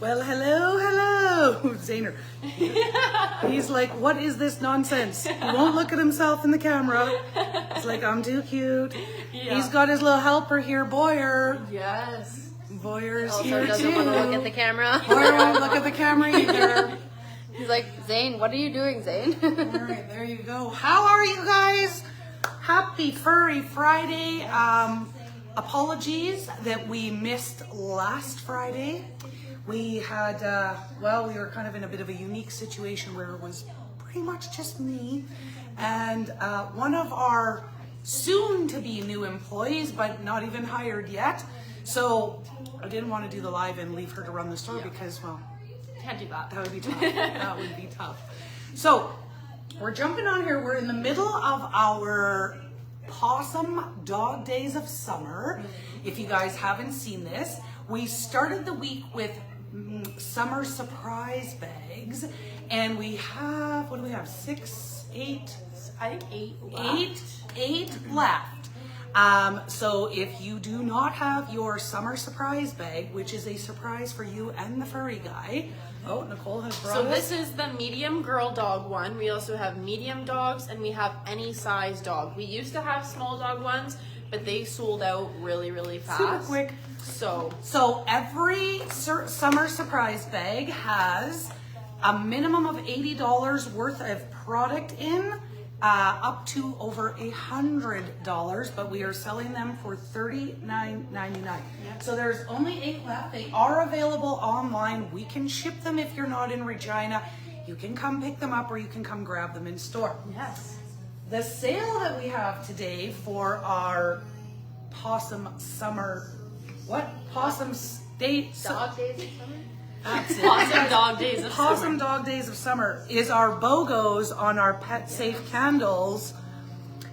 Well, hello, Zayner. He's like, what is this nonsense? He won't look at himself in the camera. He's like, I'm too cute. Yeah. He's got his little helper here, Boyer. Yes. Boyer's also here doesn't too. want to look at the camera. Boyer won't look at the camera either. He's like, Zane, what are you doing, Zane? All right, there you go. How are you guys? Happy Furry Friday. Apologies that we missed last Friday. We had, we were kind of in a bit of a unique situation where it was pretty much just me and one of our soon-to-be new employees, but not even hired yet. So I didn't want to do the live and leave her to run the store because, well, can't do that. That would be tough. That would be tough. So we're jumping on here. We're in the middle of our Possum Dog Days of Summer. If you guys haven't seen this, we started the week with summer surprise bags, and we have, what do we have? 6, 8? I think 8 left. Eight left. So if you do not have your summer surprise bag, which is a surprise for you and the furry guy. Oh, Nicole has brought So us. this is the medium girl dog one. We also have medium dogs, and we have any size dog. We used to have small dog ones, but they sold out really, really fast. Super quick. So every summer surprise bag has a minimum of $80 worth of product in, up to over $100, but we are selling them for $39.99. Yep. So there's only 8 left. They are available online. We can ship them if you're not in Regina. You can come pick them up or you can come grab them in store. Yes. The sale that we have today for our Possum Summer, Possum State Dog Days of Summer? That's it. Possum Dog Days of Possum Summer. Dog Days of Summer is our BOGOs on our pet safe candles.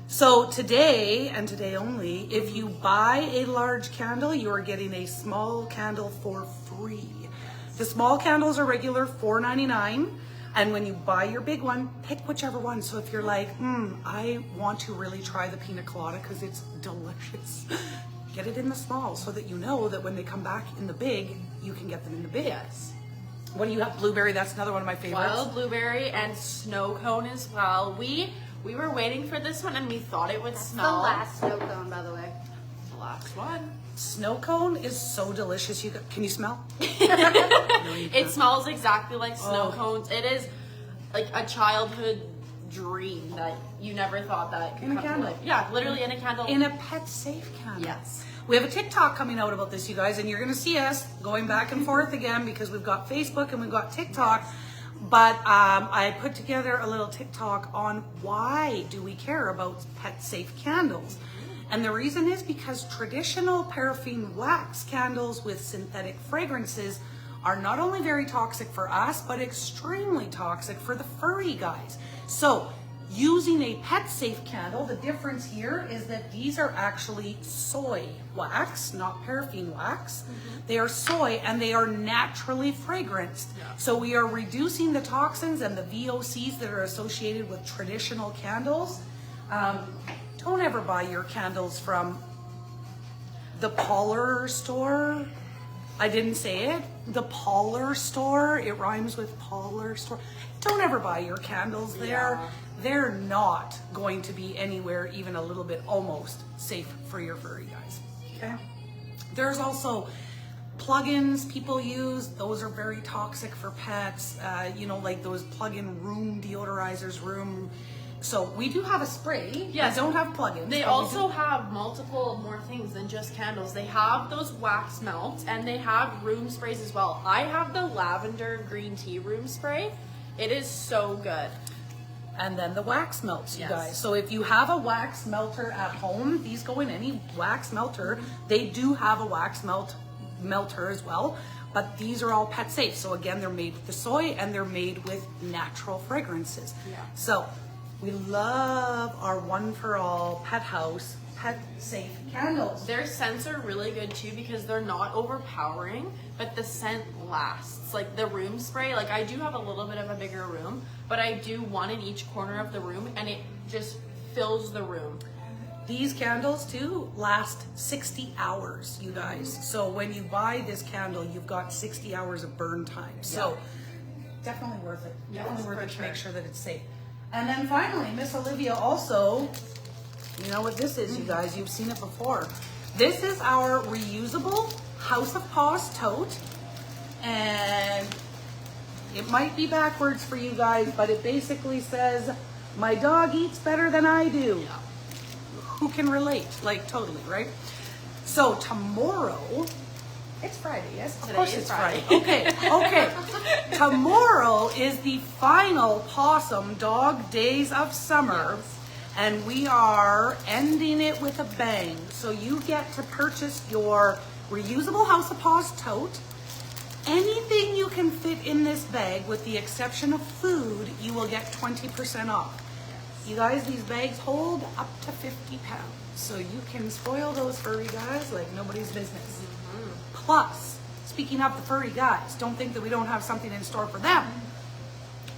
So today, and today only, if you buy a large candle, you are getting a small candle for free. The small candles are regular $4.99. And when you buy your big one, pick whichever one. So if you're like, I want to really try the pina colada because it's delicious, get it in the small so that you know that when they come back in the big, you can get them in the big. Yes. What do you have? Blueberry, that's another one of my favorites. Wild blueberry and snow cone as well. We were waiting for this one and we thought it would smell. The last snow cone, by the way. The last one. Snow cone is so delicious. Can you smell? It smells exactly like snow Oh. cones. It is like a childhood dream that you never thought that could In a come to candle. life. Yeah, literally in a candle. In a pet safe candle. Yes. We have a TikTok coming out about this, you guys, and you're going to see us going back and forth again because we've got Facebook and we've got TikTok. But I put together a little TikTok on why do we care about pet safe candles. And the reason is because traditional paraffin wax candles with synthetic fragrances are not only very toxic for us, but extremely toxic for the furry guys. So using a pet safe candle, the difference here is that these are actually soy wax, not paraffin wax. They are soy and they are naturally fragranced. Yeah. So we are reducing the toxins and the VOCs that are associated with traditional candles. Don't ever buy your candles from the parlor store. I didn't say it. The parlor store. It rhymes with parlor store. Don't ever buy your candles there. Yeah. They're not going to be anywhere even a little bit almost safe for your furry guys. Okay. There's also plugins people use. Those are very toxic for pets. Like those plug-in room deodorizers, So we do have a spray. Yes. I don't have plugins. They but we also do- have multiple more things than just candles. They have those wax melts and they have room sprays as well. I have the lavender green tea room spray. It is so good. And then the wax melts, you Yes. guys. So if you have a wax melter at home, these go in any wax melter. They do have a wax melter as well, but these are all pet safe. So again, they're made with the soy and they're made with natural fragrances. Yeah. So we love our one for all pet house, pet safe candles. Their scents are really good too because they're not overpowering, but the scent lasts. Like the room spray, like I do have a little bit of a bigger room, but I do one in each corner of the room and it just fills the room. These candles too last 60 hours, you guys. So when you buy this candle, you've got 60 hours of burn time. So definitely worth it. Definitely worth it to make sure that it's safe. And then finally, Miss Olivia also, you know what this is, you guys. You've seen it before. This is our reusable House of Paws tote. And it might be backwards for you guys, but it basically says, my dog eats better than I do. Yeah. Who can relate? Like, totally, right? So tomorrow, it's Friday, yes? Of course it's Friday. Okay. Tomorrow is the final Possum Dog Days of Summer. Yes. And we are ending it with a bang. So you get to purchase your reusable House of Paws tote. Anything you can fit in this bag, with the exception of food, you will get 20% off. You guys, these bags hold up to 50 pounds. So you can spoil those furry guys like nobody's business. Plus, speaking of the furry guys, don't think that we don't have something in store for them.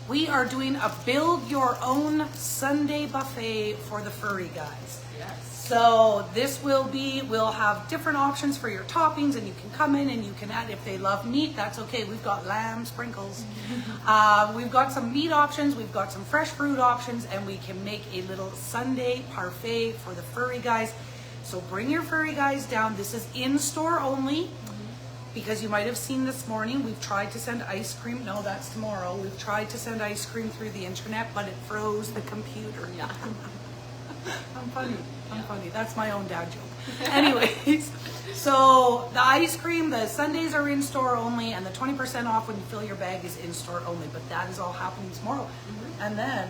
We are doing a build your own Sunday buffet for the furry guys. Yes. So this will be, we'll have different options for your toppings, and you can come in and you can add, if they love meat, that's okay. We've got lamb sprinkles. We've got some meat options. We've got some fresh fruit options, and we can make a little Sunday parfait for the furry guys. So bring your furry guys down. This is in-store only, because you might have seen this morning, we've tried to send ice cream. No, that's tomorrow. We've tried to send ice cream through the internet, but it froze the computer. Yeah. I'm funny. That's my own dad joke. Anyways, so the ice cream, the Sundays are in store only, and the 20% off when you fill your bag is in store only. But that is all happening tomorrow. And then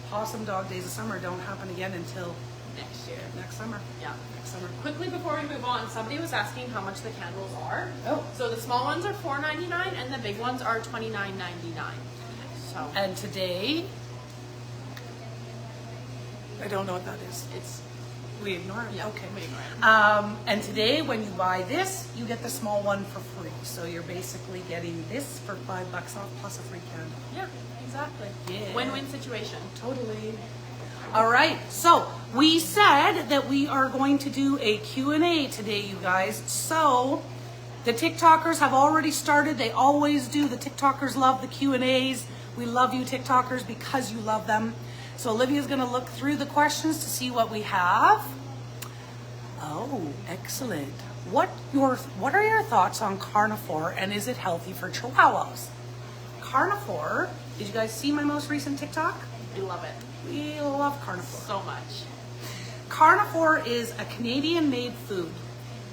Possum Dog Days of Summer don't happen again until next summer. Yeah. Next summer. Quickly before we move on, somebody was asking how much the candles are. Oh. So the small ones are $4.99 and the big ones are $29.99. So And today, I don't know what that is. We ignore it. yeah, Okay. we ignore it. And today, when you buy this, you get the small one for free. So you're basically getting this for $5 off plus a free candle. Yeah, exactly. Yeah. Win-win situation. Totally. All right. So we said that we are going to do a Q&A today, you guys. So the TikTokers have already started. They always do. The TikTokers love the Q&As. We love you, TikTokers, because you love them. So Olivia's going to look through the questions to see what we have. Oh, excellent. What are your thoughts on carnivore, and is it healthy for Chihuahuas? Carnivore, did you guys see my most recent TikTok? We love it We love carnivore. so much. Carnivore is a Canadian-made food.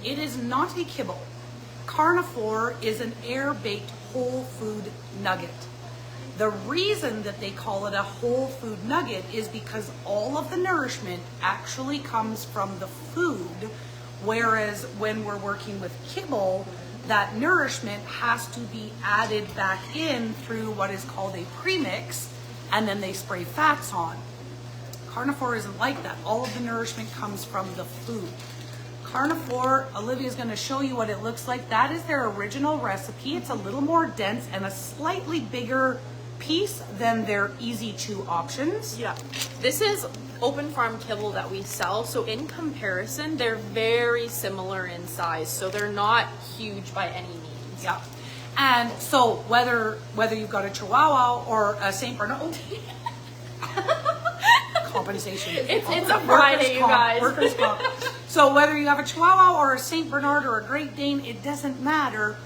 It is not a kibble. Carnivore is an air-baked whole food nugget. The reason that they call it a whole food nugget is because all of the nourishment actually comes from the food, whereas when we're working with kibble, that nourishment has to be added back in through what is called a premix, and then they spray fats on. Carnivore isn't like that. All of the nourishment comes from the food. Carnivore, Olivia's going to show you what it looks like. That is their original recipe. It's a little more dense and a slightly bigger piece than their easy chew options. Yeah. This is open farm kibble that we sell. So in comparison, they're very similar in size. So they're not huge by any means. Yeah. And so whether you've got a Chihuahua or a Saint Bernard, compensation. It's a Friday, you guys. Workers' comp. So whether you have a Chihuahua or a Saint Bernard or a Great Dane, it doesn't matter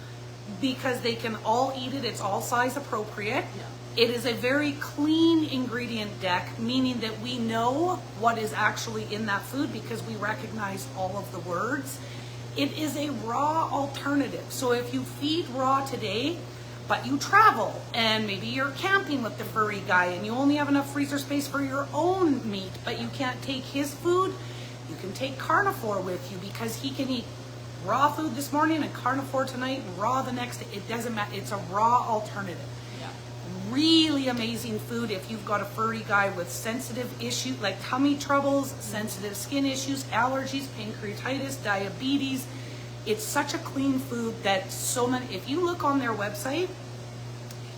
because they can all eat it. It's all size appropriate. Yeah. It is a very clean ingredient deck, meaning that we know what is actually in that food because we recognize all of the words. It is a raw alternative. So if you feed raw today, but you travel and maybe you're camping with the furry guy and you only have enough freezer space for your own meat, but you can't take his food, you can take carnivore with you because he can eat raw food this morning and carnivore tonight and raw the next day. It doesn't matter. It's a raw alternative. Yeah. Really amazing food if you've got a furry guy with sensitive issues like tummy troubles, sensitive skin issues, allergies, pancreatitis, diabetes. It's such a clean food that so many, if you look on their website,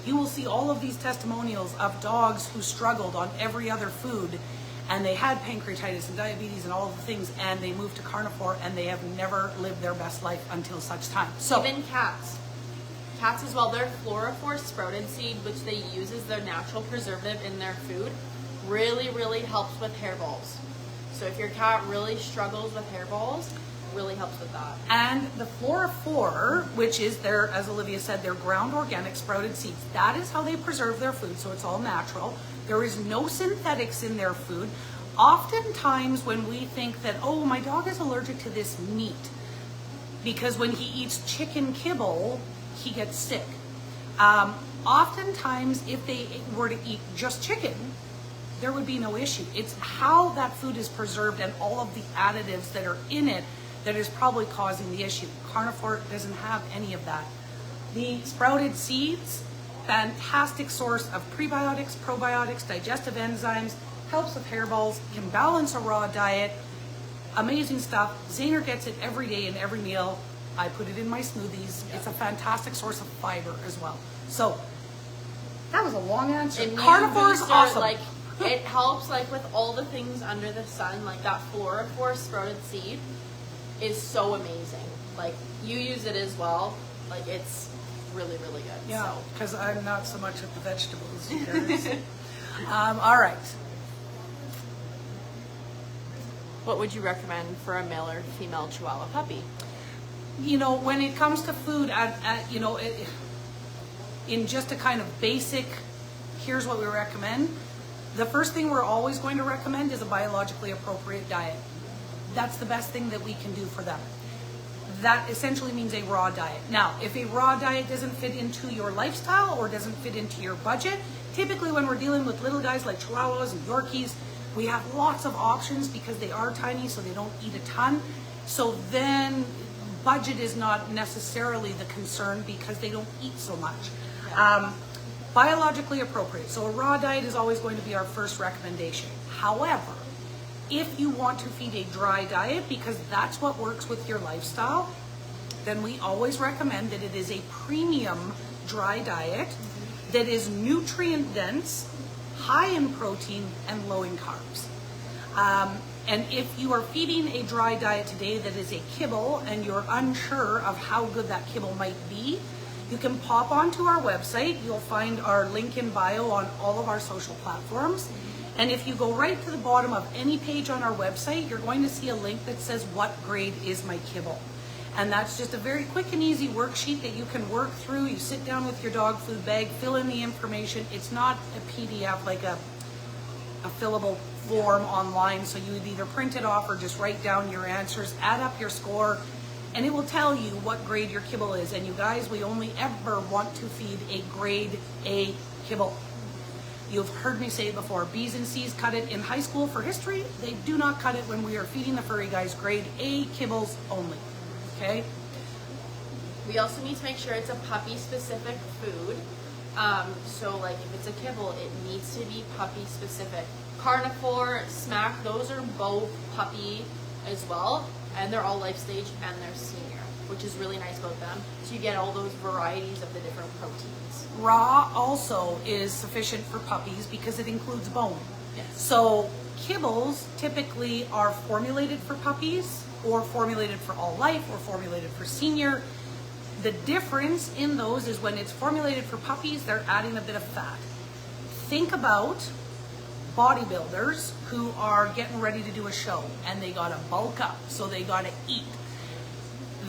you will see all of these testimonials of dogs who struggled on every other food. and they had pancreatitis and diabetes and all of the things, and they moved to carnivore, and they have never lived their best life until such time. So even cats. Cats as well, their Florifor sprouted seed, which they use as their natural preservative in their food, really, really helps with hairballs. So if your cat really struggles with hairballs, really helps with that. And the Florifor, which is their, as Olivia said, their ground organic sprouted seeds, that is how they preserve their food, so it's all natural. There is no synthetics in their food. Oftentimes when we think that, oh, my dog is allergic to this meat, because when he eats chicken kibble, he gets sick. Oftentimes, if they were to eat just chicken, there would be no issue. It's how that food is preserved and all of the additives that are in it that is probably causing the issue. Carnivore doesn't have any of that. The sprouted seeds, fantastic source of prebiotics, probiotics, digestive enzymes, helps with hairballs, can balance a raw diet, amazing stuff. Zayner gets it every day in every meal. I put it in my smoothies. It's a fantastic source of fiber as well. So that was a long answer. Carnivore is awesome. Like, it helps like with all the things under the sun, like that Florifor sprouted seed is so amazing. Like you use it as well. Like it's really, really good. Yeah, because I'm not so much with the vegetables. You guys. All right. What would you recommend for a male or female Chihuahua puppy? You know, when it comes to food, you know, in just a kind of basic, here's what we recommend. The first thing we're always going to recommend is a biologically appropriate diet. That's the best thing that we can do for them. That essentially means a raw diet. Now, if a raw diet doesn't fit into your lifestyle or doesn't fit into your budget, typically when we're dealing with little guys like Chihuahuas and Yorkies, we have lots of options because they are tiny, so they don't eat a ton. So then budget is not necessarily the concern because they don't eat so much. Biologically appropriate. So a raw diet is always going to be our first recommendation. However, if you want to feed a dry diet because that's what works with your lifestyle, then we always recommend that it is a premium dry diet that is nutrient dense, high in protein, and low in carbs. And if you are feeding a dry diet today that is a kibble and you're unsure of how good that kibble might be, you can pop onto our website. You'll find our link in bio on all of our social platforms. And if you go right to the bottom of any page on our website, you're going to see a link that says, what grade is my kibble? And that's just a very quick and easy worksheet that you can work through. You sit down with your dog food bag, fill in the information. It's not a PDF like a fillable form online, so you would either print it off or just write down your answers, add up your score, and it will tell you what grade your kibble is. And you guys, we only ever want to feed a grade A kibble. You've heard me say it before, B's and C's cut it in high school for history. They do not cut it when we are feeding the furry guys grade A kibbles only, okay? We also need to make sure it's a puppy specific food. So like if it's a kibble, it needs to be puppy specific. Carnivore, smack, those are both puppy as well, and they're all life stage and they're senior, which is really nice about them. So you get all those varieties of the different proteins. Raw also is sufficient for puppies because it includes bone. Yes. So kibbles typically are formulated for puppies or formulated for all life or formulated for senior. The difference in those is when it's formulated for puppies, they're adding a bit of fat. Think about bodybuilders who are getting ready to do a show and they gotta bulk up, so they gotta eat.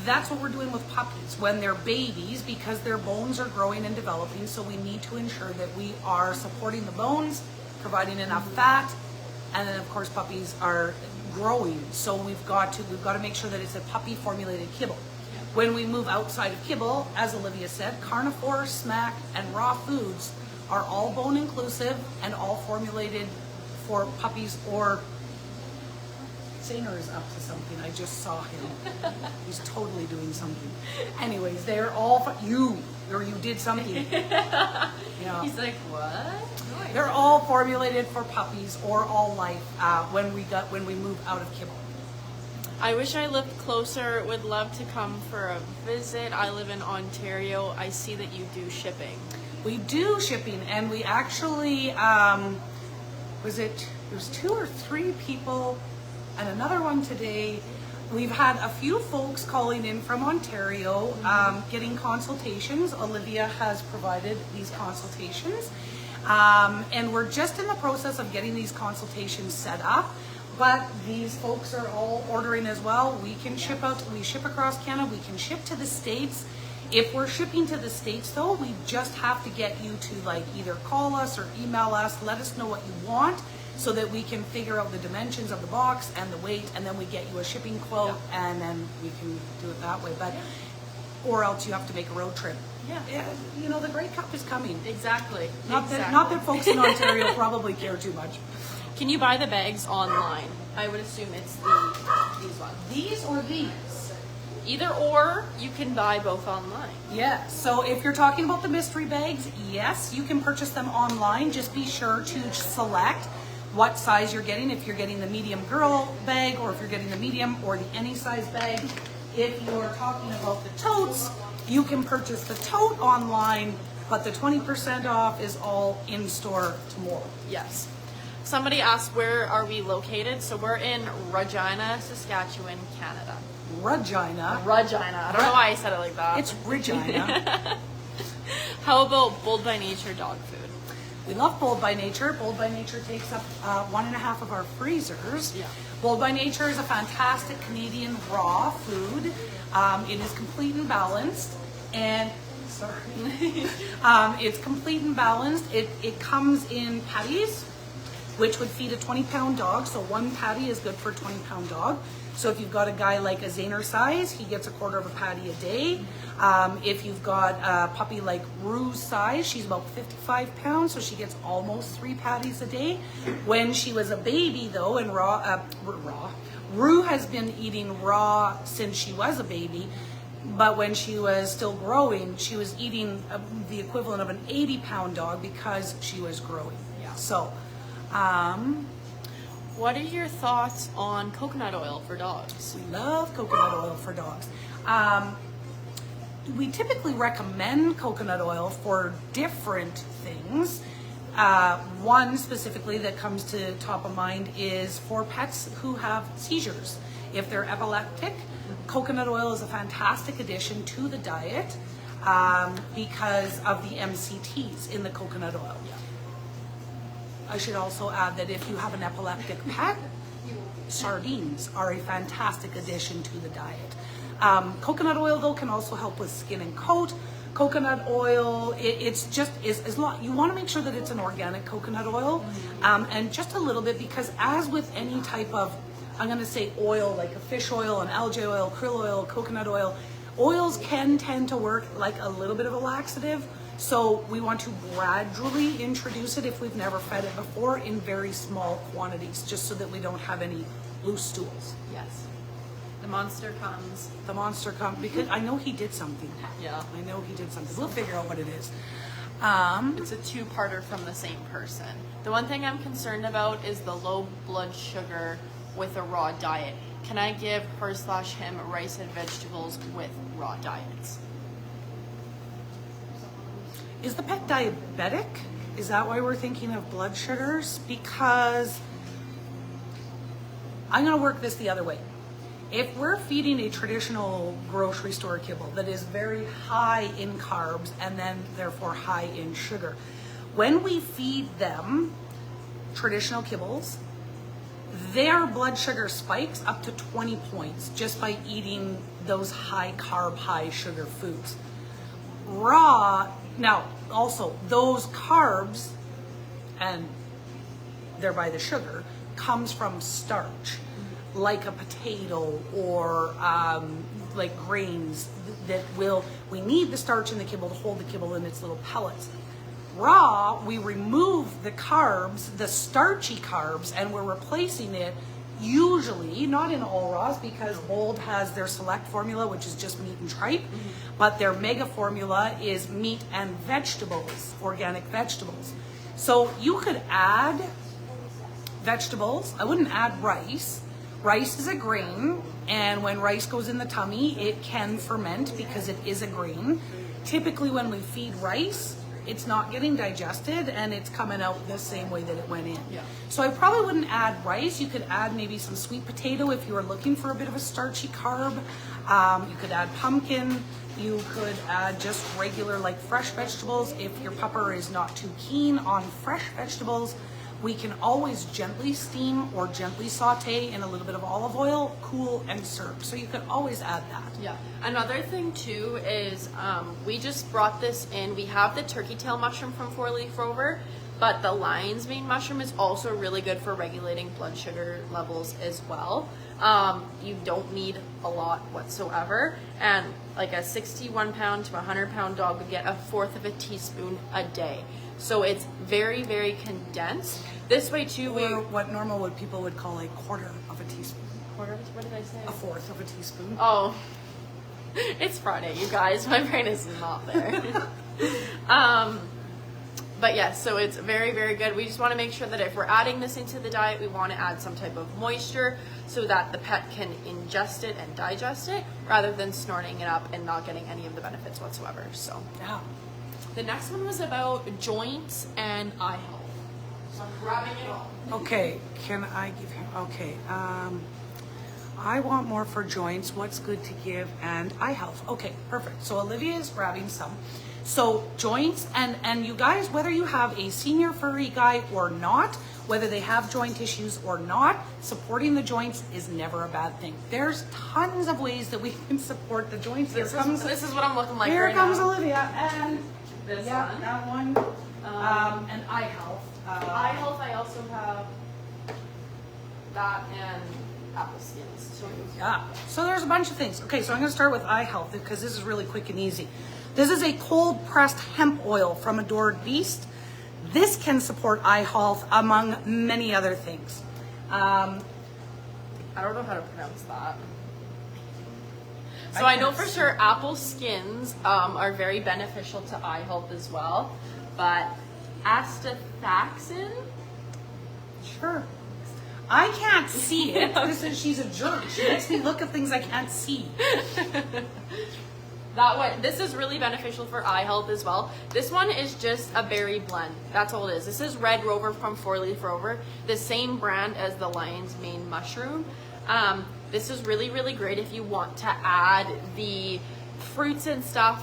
That's what we're doing with puppies when they're babies because their bones are growing and developing, so we need to ensure that we are supporting the bones, providing enough fat, and then of course puppies are growing, so we've got to make sure that it's a puppy formulated kibble. When we move outside of kibble, as Olivia said, carnivore, smack, and raw foods are all bone inclusive and all formulated for puppies. Or Zayner is up to something. I just saw him. He's totally doing something. Anyways, they're all you did something. Yeah. He's like, what? They're all formulated for puppies or all life when we move out of kibble. I wish I lived closer. Would love to come for a visit. I live in Ontario. I see that you do shipping. We do shipping, and we actually, was it there's 2 or 3 people and another one today. We've had a few folks calling in from Ontario, getting consultations. Olivia has provided these consultations. And we're just in the process of getting these consultations set up. But these folks are all ordering as well. We can ship out, we ship across Canada, we can ship to the States. If we're shipping to the States though, we just have to get you to like either call us or email us, let us know what you want so that we can figure out the dimensions of the box and the weight, and then we get you a shipping quote, and then we can do it that way. But or else you have to make a road trip. Yeah, you know, the Grey Cup is coming. Exactly. Not that folks in Ontario probably care too much. Can you buy the bags online? I would assume it's these ones. These or these? Either or, you can buy both online. Yeah, so if you're talking about the mystery bags, yes, you can purchase them online. Just be sure to select what size you're getting. If you're getting the medium girl bag, or if you're getting the medium or the any size bag. If you're talking about the totes, you can purchase the tote online, but the 20% off is all in store tomorrow. Yes. Somebody asked where are we located? So we're in Regina, Saskatchewan, Canada. Regina. I don't know why I said it like that. It's Regina. How about Bold by Nature dog food? We love Bold by Nature. Bold by Nature takes up 1.5 of our freezers. Yeah. Bold by Nature is a fantastic Canadian raw food. It is complete and balanced. And it's complete and balanced. It comes in patties, which would feed a 20-pound dog. So one patty is good for a 20-pound dog. So if you've got a guy like a Zaner size, he gets 1/4 of a patty a day. If you've got a puppy like Rue's size, she's about 55 pounds, so she gets almost 3 patties a day. When she was a baby though, and Rue has been eating raw since she was a baby. But when she was still growing, she was eating the equivalent of an 80-pound dog because she was growing. Yeah. So, what are your thoughts on coconut oil for dogs? We love coconut oil for dogs. We typically recommend coconut oil for different things. One specifically that comes to top of mind is for pets who have seizures. If they're epileptic, coconut oil is a fantastic addition to the diet because of the MCTs in the coconut oil. I should also add that if you have an epileptic pet, sardines are a fantastic addition to the diet. Coconut oil though can also help with skin and coat. Coconut oil, it's just is long. You want to make sure that it's an organic coconut oil, and just a little bit, because as with any type of, I'm going to say oil, like a fish oil, an algae oil, krill oil, coconut oil, oils can tend to work like a little bit of a laxative. So we want to gradually introduce it if we've never fed it before in very small quantities, just so that we don't have any loose stools. Yes. The monster comes. The monster comes, because I know he did something. Yeah. I know he did something. We'll figure out what it is. It's a 2-parter from the same person. The one thing I'm concerned about is the low blood sugar with a raw diet. Can I give her/him rice and vegetables with raw diets? Is the pet diabetic? Is that why we're thinking of blood sugars? Because I'm going to work this the other way. If we're feeding a traditional grocery store kibble that is very high in carbs and then therefore high in sugar, when we feed them traditional kibbles, their blood sugar spikes up to 20 points just by eating those high carb, high sugar foods. Raw, now also those carbs and thereby the sugar comes from starch, like a potato or like grains that we need the starch in the kibble to hold the kibble in its little pellets. Raw, we remove the carbs, the starchy carbs, and we're replacing it, usually, not in all raws, because Bold has their select formula, which is just meat and tripe, but their mega formula is meat and vegetables, organic vegetables. So you could add vegetables. I wouldn't add rice. Rice is a grain, and when rice goes in the tummy, it can ferment because it is a grain. Typically when we feed rice, it's not getting digested and it's coming out the same way that it went in. Yeah. So I probably wouldn't add rice. You could add maybe some sweet potato if you were looking for a bit of a starchy carb. You could add pumpkin. You could add just regular like fresh vegetables. If your pupper is not too keen on fresh vegetables, we can always gently steam or gently saute in a little bit of olive oil, cool, and serve. So you could always add that. Yeah. Another thing too is we just brought this in. We have the turkey tail mushroom from 4-leaf rover, but the lion's mane mushroom is also really good for regulating blood sugar levels as well. You don't need a lot whatsoever, and like a 61 pound to 100 pound dog would get 1/4 of a teaspoon a day. So it's very, very condensed. This way too, Or what normal would people would call a quarter of a teaspoon. what did I say? 1/4 of a teaspoon. Oh, it's Friday, you guys. My brain is not there. But yes, so it's very, very good. We just want to make sure that if we're adding this into the diet, we want to add some type of moisture so that the pet can ingest it and digest it rather than snorting it up and not getting any of the benefits whatsoever. So Yeah. the next one was about joints and eye health. So I'm grabbing it all. Okay, can I give him, okay, I want more for joints, what's good to give, and eye health. Okay, perfect. So Olivia is grabbing some. So joints, and you guys, whether you have a senior furry guy or not, whether they have joint issues or not, supporting the joints is never a bad thing. There's tons of ways that we can support the joints. This is what I'm looking like Here right comes now. Olivia, and This yeah, one. that one, and eye health. Eye health, I also have that and apple skins. So Yeah, so there's a bunch of things. Okay, so I'm gonna start with eye health because this is really quick and easy. This is a cold pressed hemp oil from Adored Beast. This can support eye health among many other things. I don't know how to pronounce that. So I I know can't for see. sure apple skins are very beneficial to eye health as well, but astathaxin? Sure. I can't see it. She's a jerk. She makes me look at things I can't see. That one, this is really beneficial for eye health as well. This one is just a berry blend. That's all it is. This is Red Rover from 4-leaf rover, the same brand as the lion's mane mushroom. This is really, really great if you want to add the fruits and stuff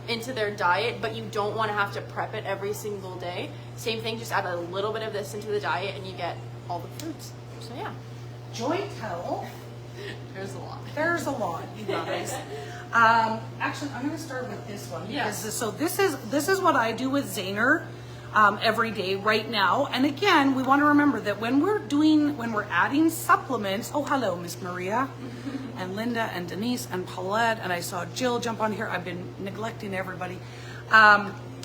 into their diet, but you don't want to have to prep it every single day. Same thing, just add a little bit of this into the diet and you get all the fruits. So yeah, Joint health. there's a lot. There's a lot, you guys. Actually, I'm going to start with this one. Yes. Because, so this is what I do with Zayner every day right now. And again, we want to remember that when we're adding supplements. Oh, hello, Miss Maria, and Linda, and Denise, and Paulette, and I saw Jill jump on here. I've been neglecting everybody.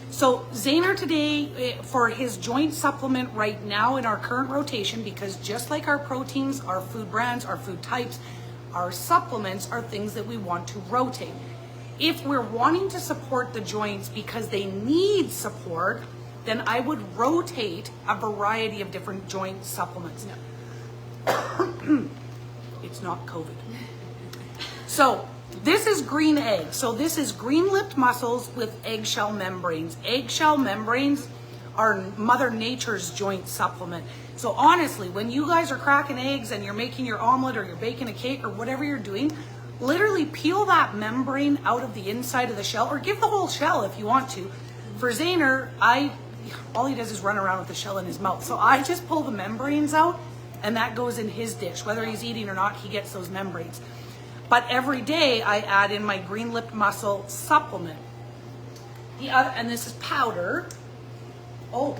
So Zayner today, for his joint supplement right now in our current rotation, because just like our proteins, our food brands, our food types, our supplements are things that we want to rotate. If we're wanting to support the joints because they need support, then I would rotate a variety of different joint supplements. It's not COVID. So this is green egg. So this is green-lipped mussels with eggshell membranes. Eggshell membranes are Mother Nature's joint supplement. So honestly, when you guys are cracking eggs and you're making your omelet or you're baking a cake or whatever you're doing, literally peel that membrane out of the inside of the shell, or give the whole shell if you want to. For Zayner, all he does is run around with the shell in his mouth. So I just pull the membranes out and that goes in his dish. Whether he's eating or not, he gets those membranes. But every day I add in my green-lipped mussel supplement. And this is powder. Oh,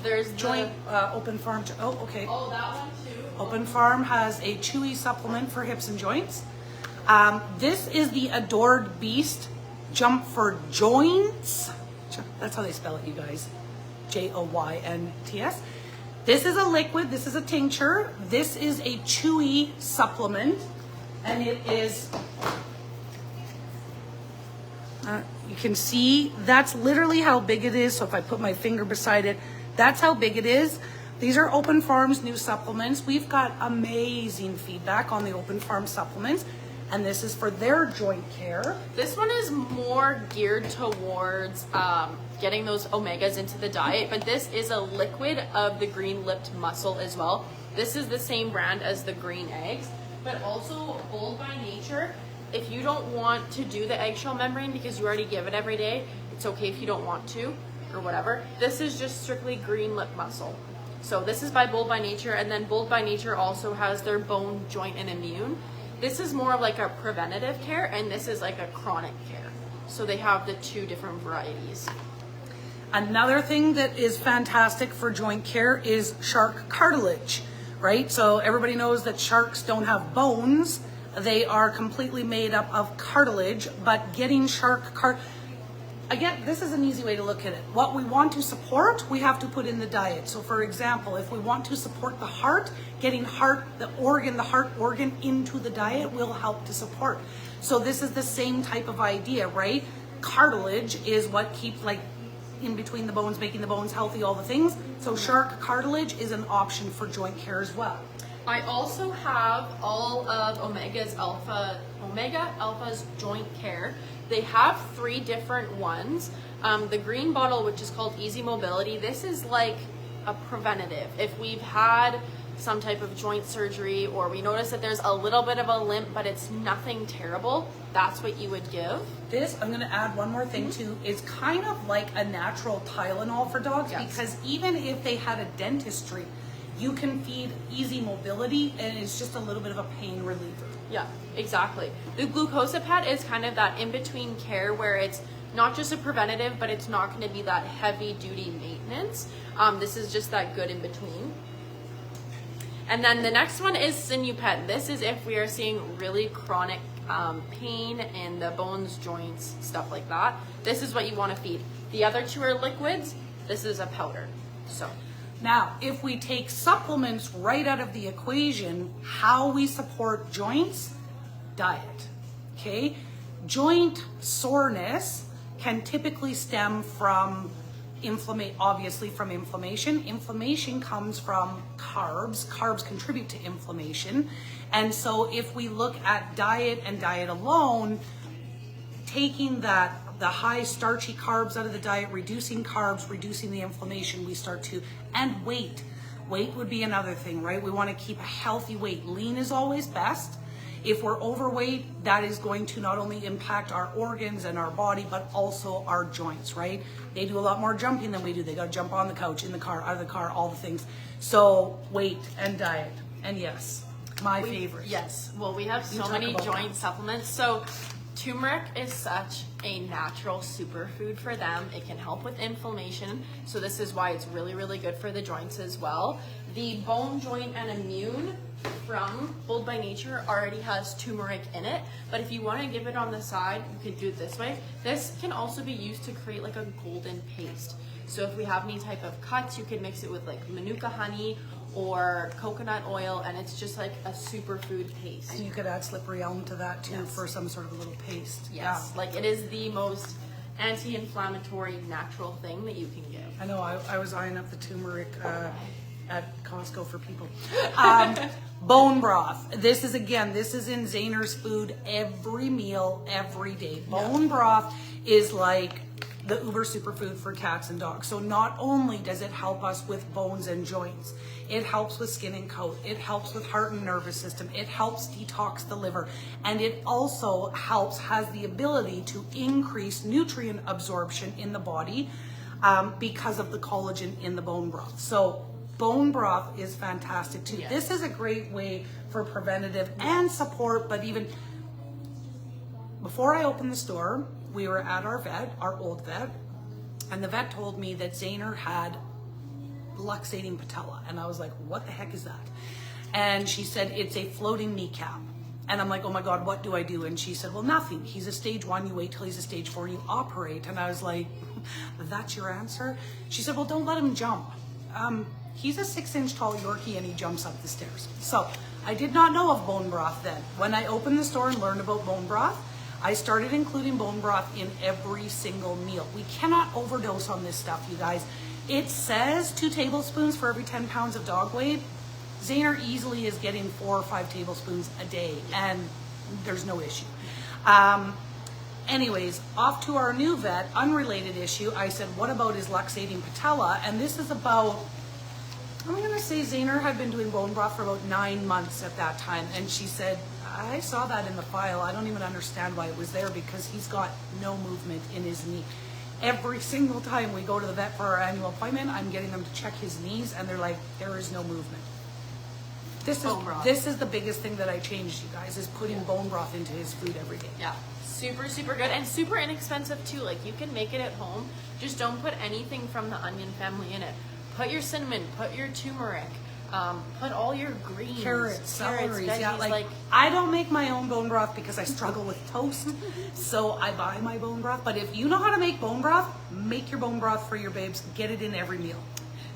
There's joint Open Farm. Oh, okay. Oh, that one too. Open Farm has a chewy supplement for hips and joints. This is the Adored Beast Jump for Joints. That's how they spell it, you guys. Joynts. This is a liquid. This is a tincture. This is a chewy supplement. And it is, you can see, that's literally how big it is. So if I put my finger beside it, that's how big it is. These are Open Farm's new supplements. We've got amazing feedback on the Open Farm supplements. and this is for their joint care. This one is more geared towards getting those omegas into the diet, but this is a liquid of the green-lipped mussel as well. This is the same brand as the green eggs, but also Bold by Nature. If you don't want to do the eggshell membrane because you already give it every day, it's okay if you don't want to or whatever. This is just strictly green-lipped mussel. So this is by Bold by Nature, and then Bold by Nature also has their bone, joint, and immune. This is more of like a preventative care, and this is like a chronic care. So they have the two different varieties. Another thing that is fantastic for joint care is shark cartilage, right? So everybody knows that sharks don't have bones. They are completely made up of cartilage, but getting again, this is an easy way to look at it. What we want to support, we have to put in the diet. So for example, if we want to support the heart, getting the heart organ into the diet will help to support. So this is the same type of idea, right? Cartilage is what keeps like in between the bones, making the bones healthy, all the things. So shark cartilage is an option for joint care as well. I also have all of Omega Alpha's joint care. They have 3 different ones. The green bottle, which is called Easy Mobility, this is like a preventative. If we've had some type of joint surgery or we notice that there's a little bit of a limp, but it's nothing terrible, that's what you would give. This, I'm going to add one more thing too, is kind of like a natural Tylenol for dogs. Yes. Because even if they had a dentistry, you can feed Easy Mobility and it's just a little bit of a pain reliever. Yeah, exactly. The glucosapet is kind of that in-between care where it's not just a preventative, but it's not going to be that heavy-duty maintenance. This is just that good in-between. And then the next one is Sinupet. This is if we are seeing really chronic pain in the bones, joints, stuff like that. This is what you want to feed. The other 2 are liquids. This is a powder. So now, if we take supplements right out of the equation, how we support joints, diet, okay? Joint soreness can typically stem from obviously from inflammation. Inflammation comes from carbs. Carbs contribute to inflammation. And so if we look at diet and diet alone, taking the high starchy carbs out of the diet, reducing carbs, reducing the inflammation, we start to, and weight. Weight would be another thing, right? We want to keep a healthy weight. Lean is always best. If we're overweight, that is going to not only impact our organs and our body, but also our joints, right? They do a lot more jumping than we do. They got to jump on the couch, in the car, out of the car, all the things. So weight and diet. And yes, my favorite. Yes. Well, we have so many joint supplements. So turmeric is such a natural superfood for them. It can help with inflammation. So this is why it's really, really good for the joints as well. The bone, joint, and immune from Bold by Nature already has turmeric in it, but if you want to give it on the side, you can do it this way. This can also be used to create like a golden paste. So if we have any type of cuts, you can mix it with like manuka honey or coconut oil, and it's just like a superfood paste. And you could add slippery elm to that too. Yes. For some sort of a little paste. Yes, yeah. Like it is the most anti-inflammatory natural thing that you can give. I know, I was eyeing up the turmeric at Costco for people. Bone broth. This is in Zahner's food every meal, every day. Bone broth is like the uber superfood for cats and dogs. So not only does it help us with bones and joints, it helps with skin and coat, it helps with heart and nervous system, it helps detox the liver, and it also has the ability to increase nutrient absorption in the body because of the collagen in the bone broth. So bone broth is fantastic too. Yes. This is a great way for preventative and support, but even before I opened the store, we were at our old vet, and the vet told me that Zahner had luxating patella. And I was like, what the heck is that? And she said, it's a floating kneecap. And I'm like, oh my God, what do I do? And she said, well, nothing. He's a stage 1, you wait till he's a stage 4 and you operate. And I was like, that's your answer? She said, well, don't let him jump. He's a 6-inch tall Yorkie and he jumps up the stairs. So I did not know of bone broth then. When I opened the store and learned about bone broth, I started including bone broth in every single meal. We cannot overdose on this stuff, you guys. It says 2 tablespoons for every 10 pounds of dog weight. Zahner easily is getting 4 or 5 tablespoons a day. And there's no issue. Anyways, off to our new vet, unrelated issue. I said, what about his luxating patella? And this is about, I'm going to say Zaner had been doing bone broth for about 9 months at that time. And she said, I saw that in the file. I don't even understand why it was there because he's got no movement in his knee. Every single time we go to the vet for our annual appointment, I'm getting them to check his knees and they're like, there is no movement. This is the biggest thing that I changed, you guys, is putting bone broth into his food every day. Yeah. Super, super good and super inexpensive too. Like you can make it at home. Just don't put anything from the onion family in it. Put your cinnamon, put your turmeric, put all your greens, Carrots, celery, veggies, yeah. Like I don't make my own bone broth because I struggle with toast, so I buy my bone broth. But if you know how to make bone broth, make your bone broth for your babes. Get it in every meal.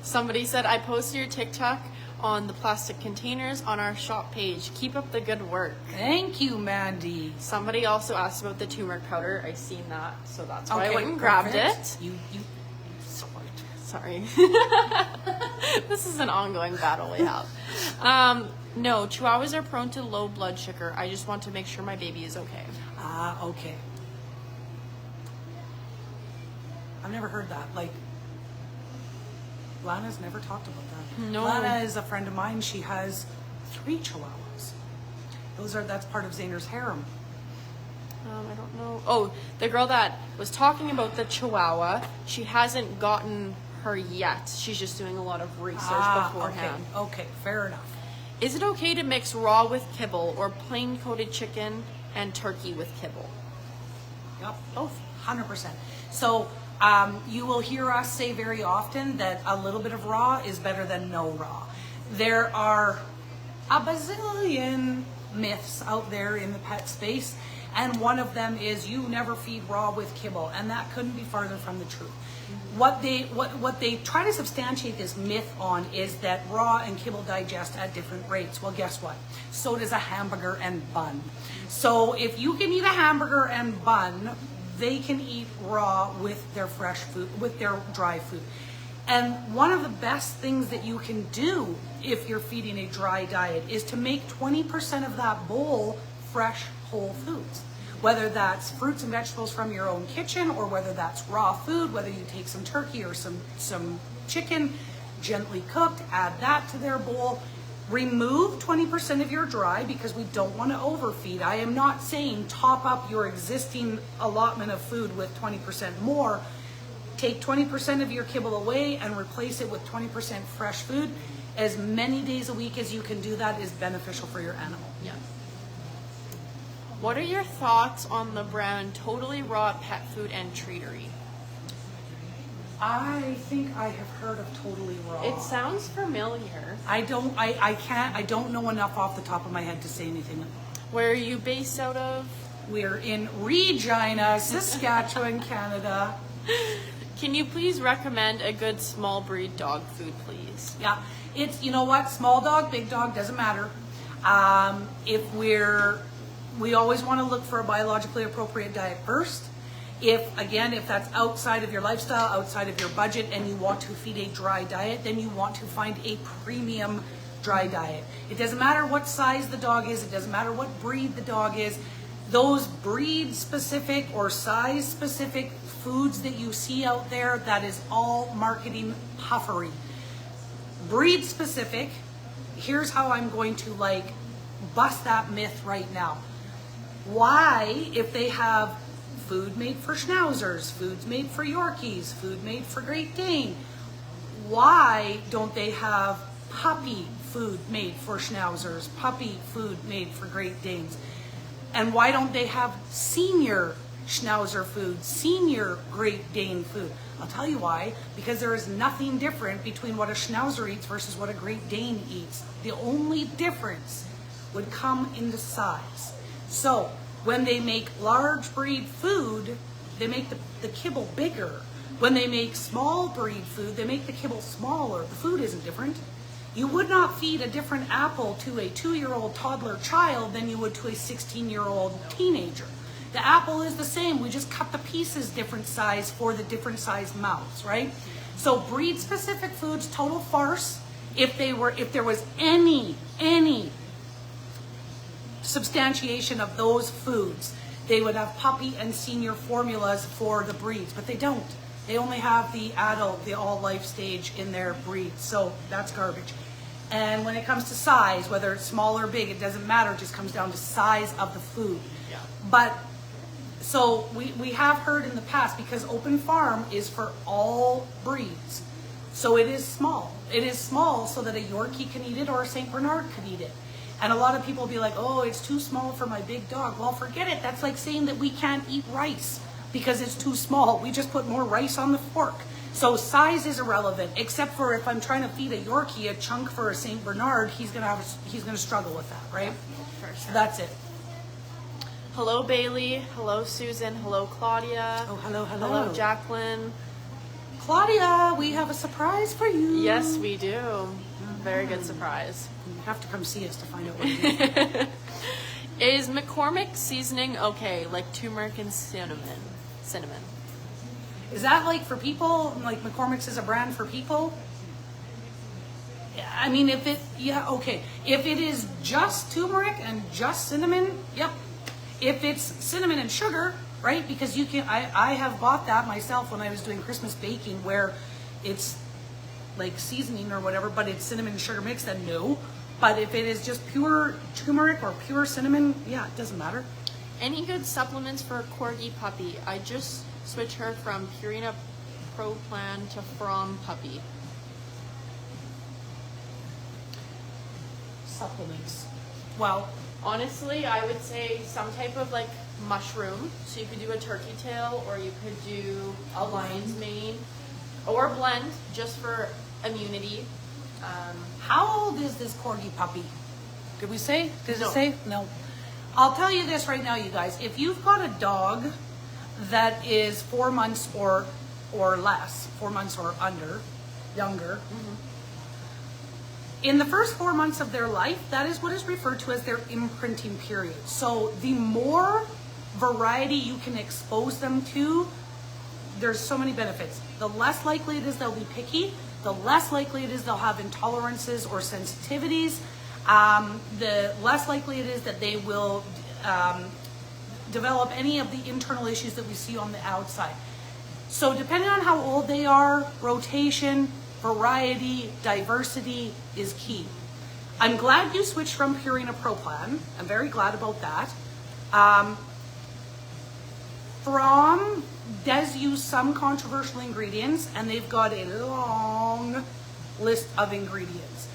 Somebody said, I posted your TikTok on the plastic containers on our shop page. Keep up the good work. Thank you, Mandy. Somebody also asked about the turmeric powder. I seen that, so that's why I Okay, went and grabbed perfect. it. You Sorry. This is an ongoing battle we have. No, Chihuahuas are prone to low blood sugar. I just want to make sure my baby is okay. okay. I've never heard that. Like, Lana's never talked about that. No. Lana is a friend of mine. She has 3 Chihuahuas. That's part of Zaner's harem. I don't know. Oh, the girl that was talking about the Chihuahua, she hasn't gotten her yet. She's just doing a lot of research beforehand. Okay, fair enough. Is it okay to mix raw with kibble or plain coated chicken and turkey with kibble? Yep, both, 100%. So you will hear us say very often that a little bit of raw is better than no raw. There are a bazillion myths out there in the pet space, and one of them is you never feed raw with kibble, and that couldn't be farther from the truth. What they try to substantiate this myth on is that raw and kibble digest at different rates. Well, guess what? So does a hamburger and bun. So if you can eat a hamburger and bun, they can eat raw with their fresh food, with their dry food. And one of the best things that you can do if you're feeding a dry diet is to make 20% of that bowl fresh whole foods. Whether that's fruits and vegetables from your own kitchen or whether that's raw food, whether you take some turkey or some chicken, gently cooked, add that to their bowl. Remove 20% of your dry because we don't want to overfeed. I am not saying top up your existing allotment of food with 20% more. Take 20% of your kibble away and replace it with 20% fresh food. As many days a week as you can do that is beneficial for your animal. Yeah. What are your thoughts on the brand Totally Raw Pet Food and Treatery? I think I have heard of Totally Raw. It sounds familiar. I don't know enough off the top of my head to say anything. Where are you based out of? We're in Regina, Saskatchewan, Canada. Can you please recommend a good small breed dog food, please? Yeah, it's, you know what, small dog, big dog, doesn't matter. We always want to look for a biologically appropriate diet first. If that's outside of your lifestyle, outside of your budget, and you want to feed a dry diet, then you want to find a premium dry diet. It doesn't matter what size the dog is, it doesn't matter what breed the dog is. Those breed specific or size specific foods that you see out there, that is all marketing puffery. Breed specific, here's how I'm going to bust that myth right now. Why, if they have food made for Schnauzers, foods made for Yorkies, food made for Great Dane, why don't they have puppy food made for Schnauzers, puppy food made for Great Danes? And why don't they have senior Schnauzer food, senior Great Dane food? I'll tell you why. Because there is nothing different between what a Schnauzer eats versus what a Great Dane eats. The only difference would come in the size. So when they make large breed food, they make the kibble bigger. When they make small breed food, they make the kibble smaller. The food isn't different. You would not feed a different apple to a 2-year-old toddler child than you would to a 16-year-old teenager. The apple is the same. We just cut the pieces different size for the different sized mouths, right? So breed specific foods, total farce. If there was any substantiation of those foods. They would have puppy and senior formulas for the breeds, but they don't. They only have the adult, the all life stage in their breeds. So that's garbage. And when it comes to size, whether it's small or big, it doesn't matter. It just comes down to size of the food. Yeah. But so we have heard in the past, because open farm is for all breeds. So it is small. It is small so that a Yorkie can eat it or a St. Bernard could eat it. And a lot of people will be like, oh, it's too small for my big dog. Well, forget it. That's like saying that we can't eat rice because it's too small. We just put more rice on the fork. So size is irrelevant, except for if I'm trying to feed a Yorkie a chunk for a St. Bernard, he's gonna struggle with that, right? For sure. So that's it. Hello, Bailey. Hello, Susan. Hello, Claudia. Oh, hello. Hello, Jacqueline. Claudia, we have a surprise for you. Yes, we do. Very good surprise. You have to come see us to find out what it is. Is McCormick seasoning okay? Like turmeric and cinnamon. Is that like for people? Like McCormick's is a brand for people? Yeah, I mean, okay. If it is just turmeric and just cinnamon, yep. If it's cinnamon and sugar, right? Because you can, I have bought that myself when I was doing Christmas baking, where it's like seasoning or whatever, but it's cinnamon and sugar mix, then no. But if it is just pure turmeric or pure cinnamon, yeah, it doesn't matter. Any good supplements for a Corgi puppy? I just switched her from Purina Pro Plan to From Puppy. Supplements. Well, honestly, I would say some type of like mushroom. So you could do a turkey tail, or you could do a lion's mane, or a blend just for immunity. how old is this Corgi puppy? Did we say? Did No. it say? No. I'll tell you this right now, you guys. If you've got a dog that is 4 months or less, 4 months or younger, in the first 4 months of their life, that is what is referred to as their imprinting period. So the more variety you can expose them to, there's so many benefits. The less likely it is they'll be picky, the less likely it is they'll have intolerances or sensitivities, the less likely it is that they will develop any of the internal issues that we see on the outside. So depending on how old they are, rotation, variety, diversity is key. I'm glad you switched from Purina Pro Plan. I'm very glad about that. From does use some controversial ingredients, and they've got a long list of ingredients.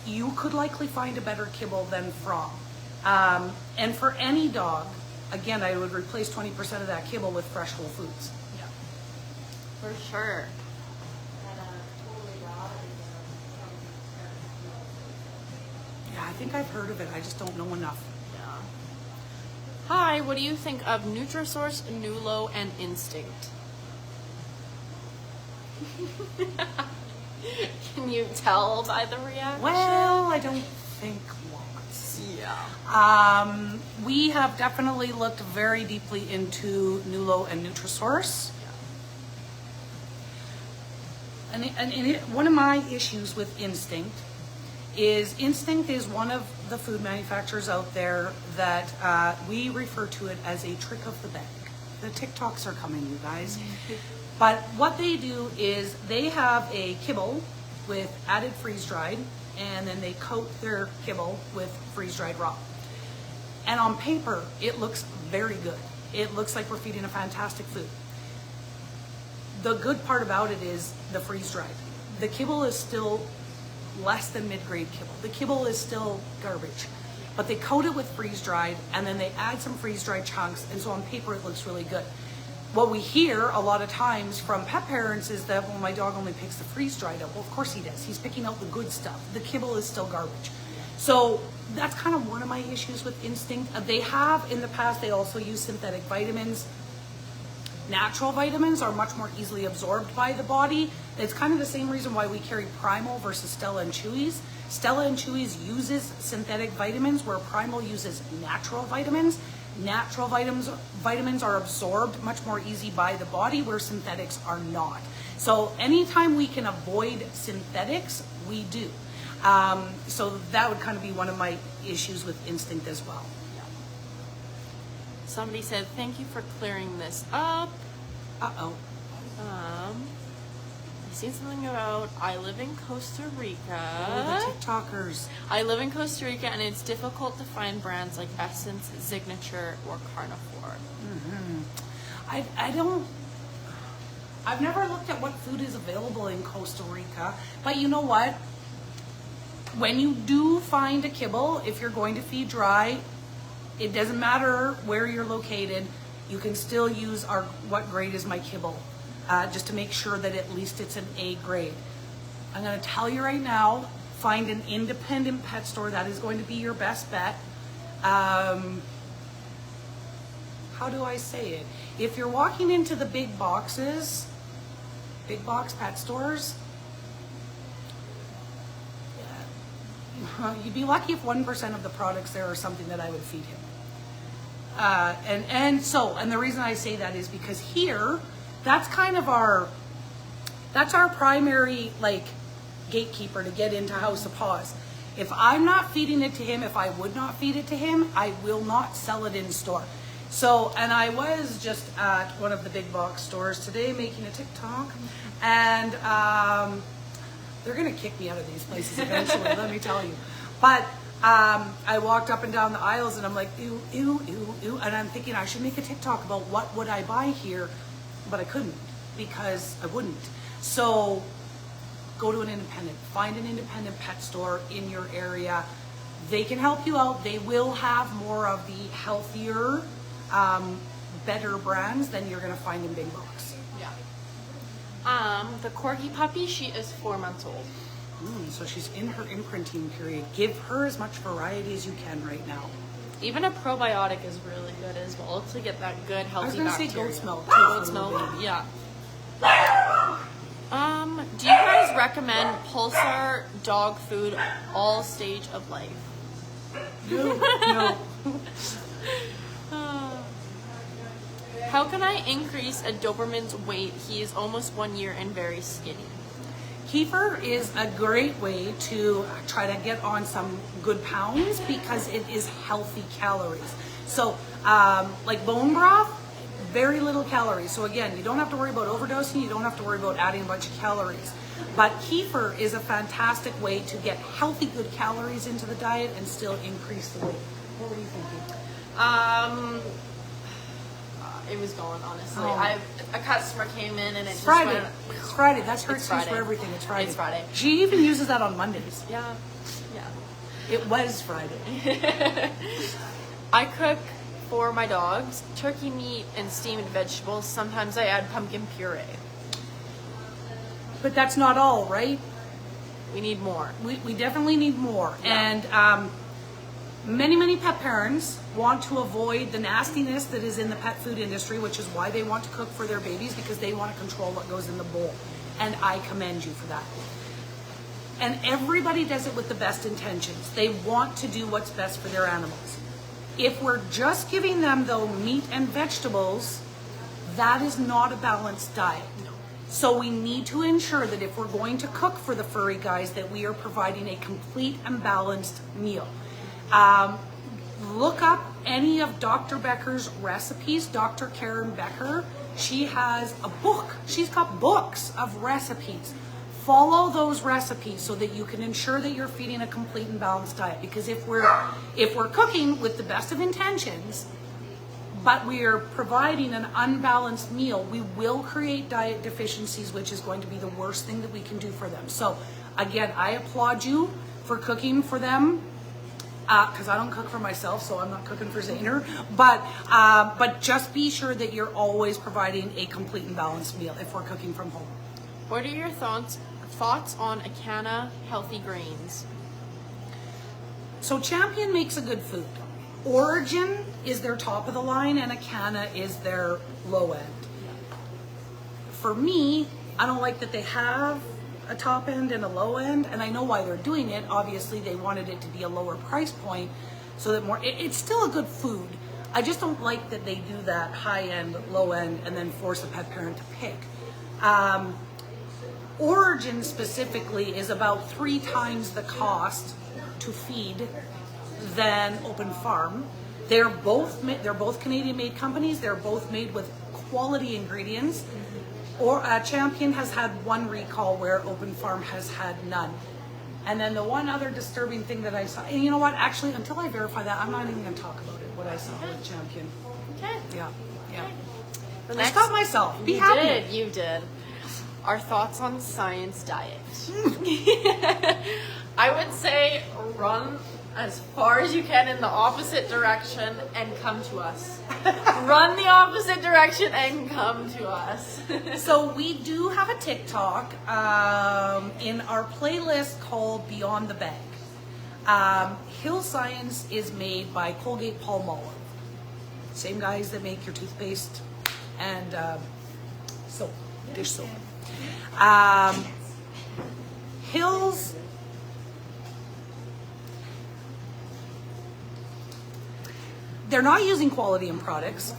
You could likely find a better kibble than From. And for any dog, again, I would replace 20% of that kibble with fresh whole foods. Yeah, for sure. Yeah, I think I've heard of it. I just don't know enough. Yeah. Hi, what do you think of Nutrisource, Nulo, and Instinct? Can you tell by the reaction? Well, I don't think lots. Yeah. We have definitely looked very deeply into Nulo and Nutrisource. And one of my issues with Instinct is one of the food manufacturers out there that we refer to it as a trick of the bag. The TikToks are coming, you guys. But what they do is they have a kibble with added freeze-dried, and then they coat their kibble with freeze-dried raw. And on paper, it looks very good. It looks like we're feeding a fantastic food. The good part about it is the freeze-dried. The kibble is still less than mid-grade kibble. The kibble is still garbage. But they coat it with freeze-dried, and then they add some freeze-dried chunks, and so on paper it looks really good. What we hear a lot of times from pet parents is that, well, my dog only picks the freeze-dried up. Well, of course he does. He's picking out the good stuff. The kibble is still garbage. So that's kind of one of my issues with Instinct. They have, in the past, they also use synthetic vitamins. Natural vitamins are much more easily absorbed by the body. It's kind of the same reason why we carry Primal versus Stella and Chewy's. Stella and Chewy's uses synthetic vitamins, where Primal uses natural vitamins. Natural vitamins are absorbed much more easy by the body, where synthetics are not. So anytime we can avoid synthetics, we do. So that would kind of be one of my issues with Instinct as well. Somebody said, thank you for clearing this up. Uh-oh. I seen something about I live in Costa Rica. Oh, the TikTokers. I live in Costa Rica and it's difficult to find brands like Essence, Signature, or Carnivore. I've never looked at what food is available in Costa Rica, but you know what? When you do find a kibble, if you're going to feed dry, it doesn't matter where you're located, you can still use our what grade is my kibble, just to make sure that at least it's an A grade. I'm going to tell you right now, find an independent pet store. That is going to be your best bet. How do I say it? If you're walking into the big boxes, big box pet stores, you'd be lucky if 1% of the products there are something that I would feed him. And the reason I say that is because here, that's kind of our primary like gatekeeper to get into House of Paws. If I'm not feeding it to him, if I would not feed it to him, I will not sell it in store. So, and I was just at one of the big box stores today making a TikTok, and they're gonna kick me out of these places eventually, let me tell you. But I walked up and down the aisles and I'm like, ew, ew, ew, ew. And I'm thinking I should make a TikTok about what would I buy here, but I couldn't because I wouldn't. So go to an independent, find an independent pet store in your area. They can help you out. They will have more of the healthier, better brands than you're gonna find in big box. Yeah. The Corgi puppy, she is 4 months old. So she's in her imprinting period. Give her as much variety as you can right now. Even a probiotic is really good as well to get that good healthy bacteria. I was gonna say goat's milk. Goat's milk, yeah. Do you guys recommend Pulsar dog food all stage of life? No. How can I increase a Doberman's weight? He is almost 1 year and very skinny. Kefir is a great way to try to get on some good pounds because it is healthy calories. So like bone broth, very little calories. So again, you don't have to worry about overdosing. You don't have to worry about adding a bunch of calories. But kefir is a fantastic way to get healthy, good calories into the diet and still increase the weight. What were you thinking? It was going, honestly. Oh. A customer came in and It's Friday. It's Friday. That's her It's excuse for Friday. everything. It's Friday. It's Friday. She even uses that on Mondays. Yeah. It was Friday. I cook for my dogs turkey meat and steamed vegetables. Sometimes I add pumpkin puree. But that's not all, right? We need more. We definitely need more. Yeah. And many pet parents want to avoid the nastiness that is in the pet food industry, which is why they want to cook for their babies, because they want to control what goes in the bowl. And I commend you for that. And everybody does it with the best intentions. They want to do what's best for their animals. If we're just giving them, though, meat and vegetables, that is not a balanced diet. No. So we need to ensure that if we're going to cook for the furry guys, that we are providing a complete and balanced meal. Look up any of Dr. Becker's recipes. Dr. Karen Becker, she has a book. She's got books of recipes. Follow those recipes so that you can ensure that you're feeding a complete and balanced diet. Because if we're cooking with the best of intentions, but we are providing an unbalanced meal, we will create diet deficiencies, which is going to be the worst thing that we can do for them. So again, I applaud you for cooking for them. Because I don't cook for myself, so I'm not cooking for Zayner. But just be sure that you're always providing a complete and balanced meal if we're cooking from home. What are your thoughts on Acana healthy grains? So Champion makes a good food. Origin is their top of the line, and Acana is their low end. For me, I don't like that they have a top end and a low end, and I know why they're doing it. Obviously they wanted it to be a lower price point so that it's still a good food. I just don't like that they do that high end, low end, and then force the pet parent to pick. Origin specifically is about 3 times the cost to feed than Open Farm. They're both Canadian-made companies. They're both made with quality ingredients. Or Champion has had 1 recall where Open Farm has had none. And then the one other disturbing thing that I saw, and you know what? Actually, until I verify that, I'm not even going to talk about it. What I saw with Champion. Okay. Yeah. The I next, stopped myself. Be you happy. You did. Our thoughts on science diet. I would say run as far as you can in the opposite direction and come to us. Run the opposite direction and come to us. So we do have a TikTok in our playlist called Beyond the Bag. Hill Science is made by Colgate Palmolive. Same guys that make your toothpaste and soap, dish soap. Hills, they're not using quality ingredients.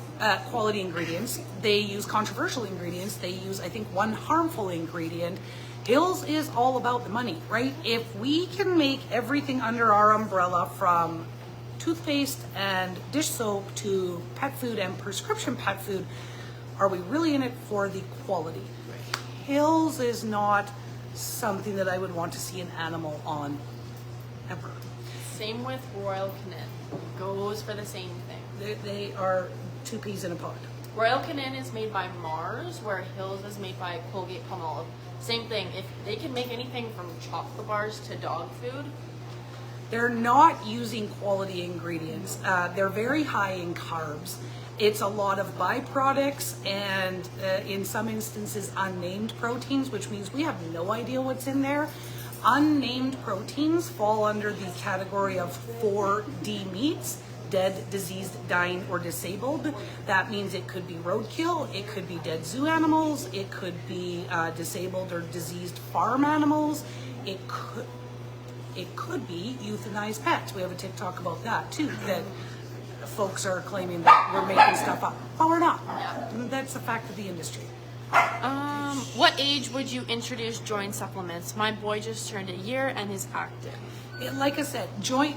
They use controversial ingredients. They use, I think, 1 harmful ingredient. Hills is all about the money, right? If we can make everything under our umbrella, from toothpaste and dish soap to pet food and prescription pet food, are we really in it for the quality? Hills is not something that I would want to see an animal on ever. Same with Royal Canin. Goes for the same thing. They are 2 peas in a pod. Royal Canin is made by Mars, where Hills is made by Colgate Palmolive. Same thing. If they can make anything from chocolate bars to dog food, they're not using quality ingredients. They're very high in carbs. It's a lot of byproducts and in some instances unnamed proteins, which means we have no idea what's in there. Unnamed proteins fall under the category of 4D meats: dead, diseased, dying, or disabled. That means it could be roadkill, it could be dead zoo animals, it could be disabled or diseased farm animals, it could be euthanized pets. We have a TikTok about that too, that folks are claiming that we're making stuff up. Well, we're not. That's the fact of the industry. what age would you introduce joint supplements? My boy just turned a year and is active. Like I said,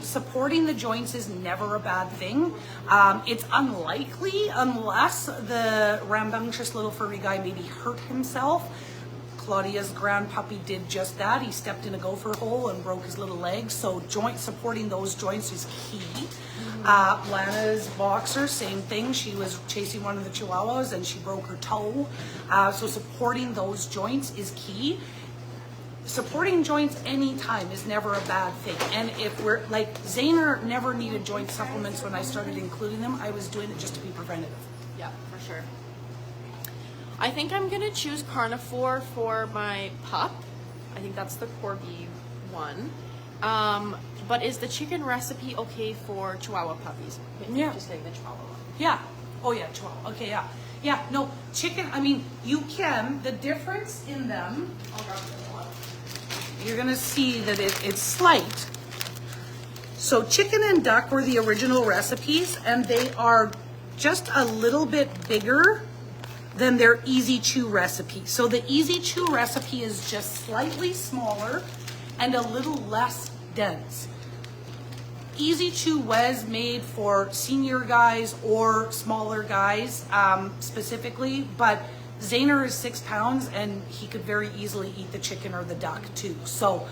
supporting the joints is never a bad thing. It's unlikely unless the rambunctious little furry guy maybe hurt himself. Claudia's grand puppy did just that. He stepped in a gopher hole and broke his little leg. So supporting those joints is key. Lana's boxer, same thing. She was chasing one of the Chihuahuas and she broke her toe. So supporting those joints is key. Supporting joints anytime is never a bad thing. And if we're like, Zaner never needed joint supplements when I started including them. I was doing it just to be preventative. Yeah, for sure. I think I'm gonna choose Carnivore for my pup. I think that's the Corgi one. But is the chicken recipe okay for Chihuahua puppies? Yeah. Just saying the Chihuahua one. Yeah. Oh yeah, Chihuahua. Okay, yeah. Yeah, no, chicken, I mean, you can, the difference in them, you're gonna see that it's slight. So chicken and duck were the original recipes, and they are just a little bit bigger than their Easy Chew recipe. So the Easy Chew recipe is just slightly smaller and a little less dense. Easy Chew was made for senior guys or smaller guys specifically, but Zaner is 6 pounds and he could very easily eat the chicken or the duck too. So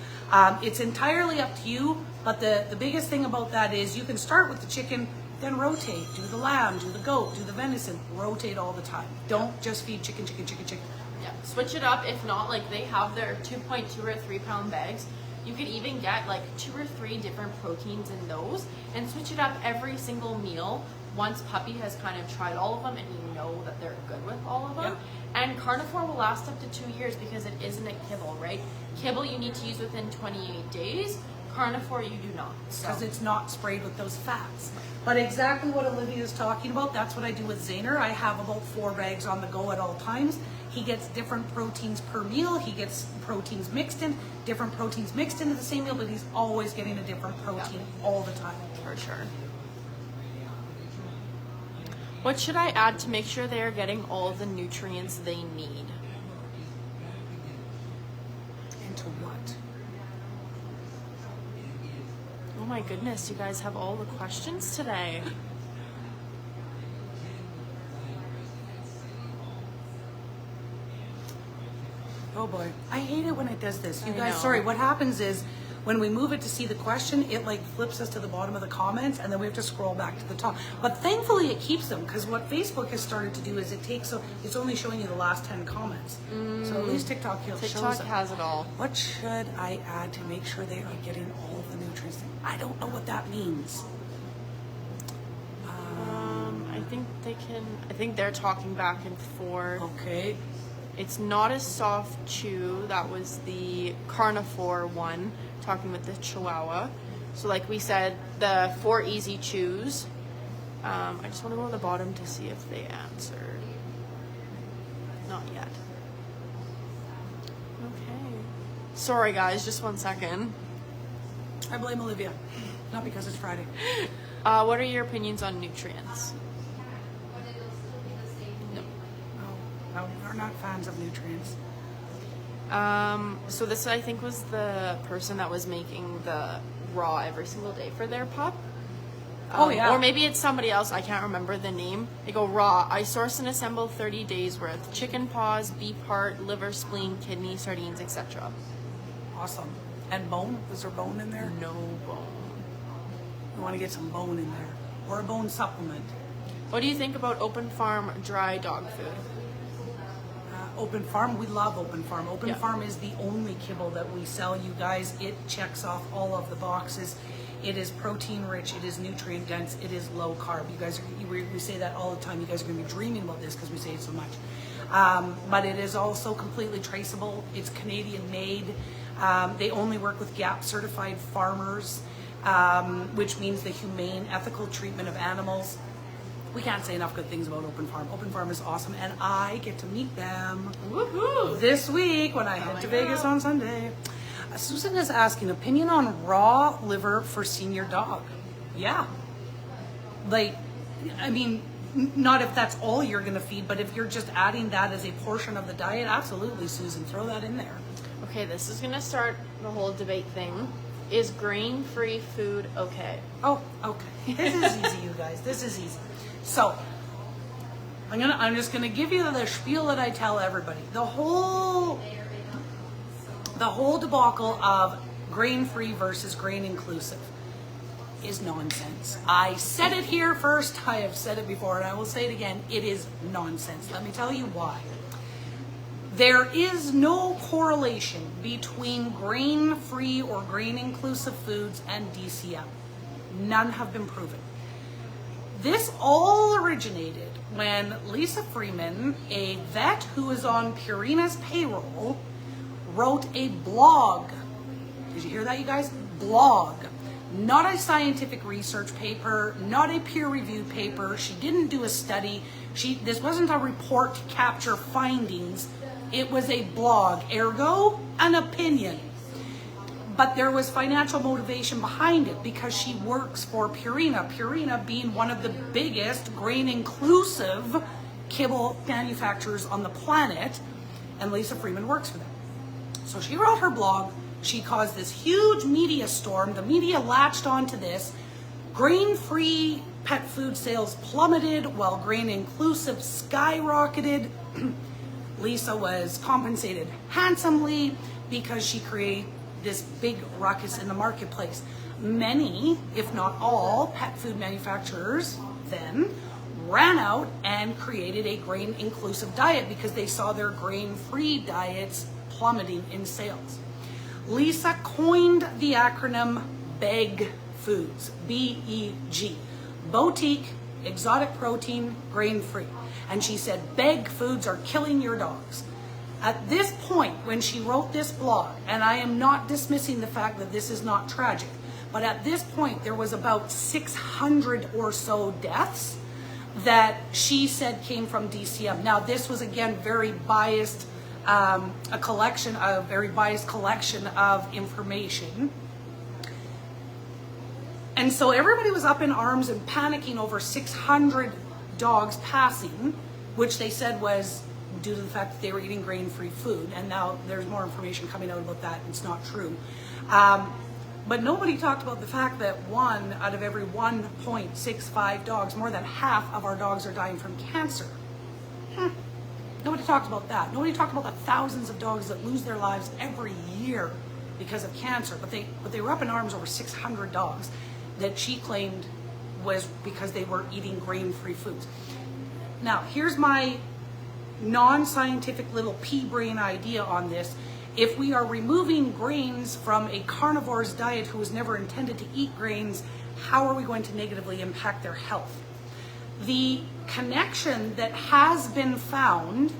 it's entirely up to you, but the biggest thing about that is you can start with the chicken, then rotate, do the lamb, do the goat, do the venison, rotate all the time. Don't just feed chicken, chicken, chicken, chicken. Yeah, switch it up. If not, like they have their 2.2 or 3 pound bags. You could even get like 2 or 3 different proteins in those and switch it up every single meal once puppy has kind of tried all of them and you know that they're good with all of them. Yeah. And Carnivore will last up to 2 years because it isn't a kibble, right? Kibble you need to use within 28 days. Carnivore you do not. Because it's not sprayed with those fats. But exactly what Olivia is talking about, that's what I do with Zaner. I have about 4 bags on the go at all times. He gets different proteins per meal. He gets proteins mixed in, different proteins mixed into the same meal, but he's always getting a different protein all the time. For sure. What should I add to make sure they are getting all the nutrients they need? to what? Oh my goodness, you guys have all the questions today. Oh boy, I hate it when it does this. You I guys, know. sorry, what happens is when we move it to see the question, it like flips us to the bottom of the comments and then we have to scroll back to the top. But thankfully it keeps them, because what Facebook has started to do is it's only showing you the last 10 comments. So at least TikTok shows TikTok it. has it all. What should I add to make sure they are getting all of the nutrients? I don't know what that means. I think they're talking back and forth. Okay. It's not a soft chew. That was the carnivore one, talking with the Chihuahua. So like we said, the 4 easy chews. I just want to go to the bottom to see if they answered. Not yet. Okay. Sorry guys, just 1 second. I blame Olivia. Not because it's Friday. What are your opinions on nutrients? No, we're not fans of nutrients. So this I think was the person that was making the raw every single day for their pup. Oh, yeah. Or maybe it's somebody else. I can't remember the name. They go raw. I source and assemble 30 days worth. Chicken paws, beef heart, liver, spleen, kidney, sardines, etc. Awesome. And bone? Is there bone in there? No bone. We want to get some bone in there. Or a bone supplement. What do you think about Open Farm dry dog food? Open Farm, we love Open Farm. Open Yeah. Farm is the only kibble that we sell, you guys. It checks off all of the boxes. It is protein rich, it is nutrient dense, it is low carb. You guys, we say that all the time. You guys are going to be dreaming about this because we say it so much. But it is also completely traceable. It's Canadian made. They only work with GAP certified farmers, which means the humane, ethical treatment of animals. We can't say enough good things about Open Farm. Open Farm is awesome, and I get to meet them Woohoo! this week when I head to Vegas on Sunday. Susan is asking, opinion on raw liver for senior dog. Yeah. Like, I mean, not if that's all you're going to feed, but if you're just adding that as a portion of the diet, absolutely, Susan, throw that in there. Okay, this is going to start the whole debate thing. Is grain-free food okay? Oh, okay. This is easy, you guys. This is easy. So, I'm just gonna give you the spiel that I tell everybody. The whole debacle of grain-free versus grain-inclusive is nonsense. I said it here first. I have said it before, and I will say it again. It is nonsense. Let me tell you why. There is no correlation between grain-free or grain-inclusive foods and DCM. None have been proven. This all originated when Lisa Freeman, a vet who is on Purina's payroll, wrote a blog. Did you hear that, you guys? Blog. Not a scientific research paper, not a peer-reviewed paper. She didn't do a study. This wasn't a report to capture findings. It was a blog, ergo, an opinion. But there was financial motivation behind it because she works for Purina. Purina being one of the biggest grain-inclusive kibble manufacturers on the planet, and Lisa Freeman works for them. So she wrote her blog. She caused this huge media storm. The media latched onto this. Grain-free pet food sales plummeted while grain-inclusive skyrocketed. Lisa was compensated handsomely because she created this big ruckus in the marketplace. Many, if not all, pet food manufacturers then ran out and created a grain-inclusive diet because they saw their grain-free diets plummeting in sales. Lisa coined the acronym BEG Foods, B-E-G, boutique, exotic protein, grain-free. And she said, BEG foods are killing your dogs. At this point, when she wrote this blog, and I am not dismissing the fact that this is not tragic, but at this point, there was about 600 or so deaths that she said came from DCM. Now, this was, again, very biased, a very biased collection of information. And so everybody was up in arms and panicking over 600 dogs passing, which they said was due to the fact that they were eating grain-free food. And now there's more information coming out about that. It's not true. But nobody talked about the fact that 1 out of every 1.65 dogs, more than half of our dogs are dying from cancer. Nobody talked about that. Nobody talked about the thousands of dogs that lose their lives every year because of cancer. But they were up in arms over 600 dogs that she claimed was because they were eating grain-free foods. Now, here's my non-scientific little pea brain idea on this. If we are removing grains from a carnivore's diet who was never intended to eat grains, how are we going to negatively impact their health? The connection that has been found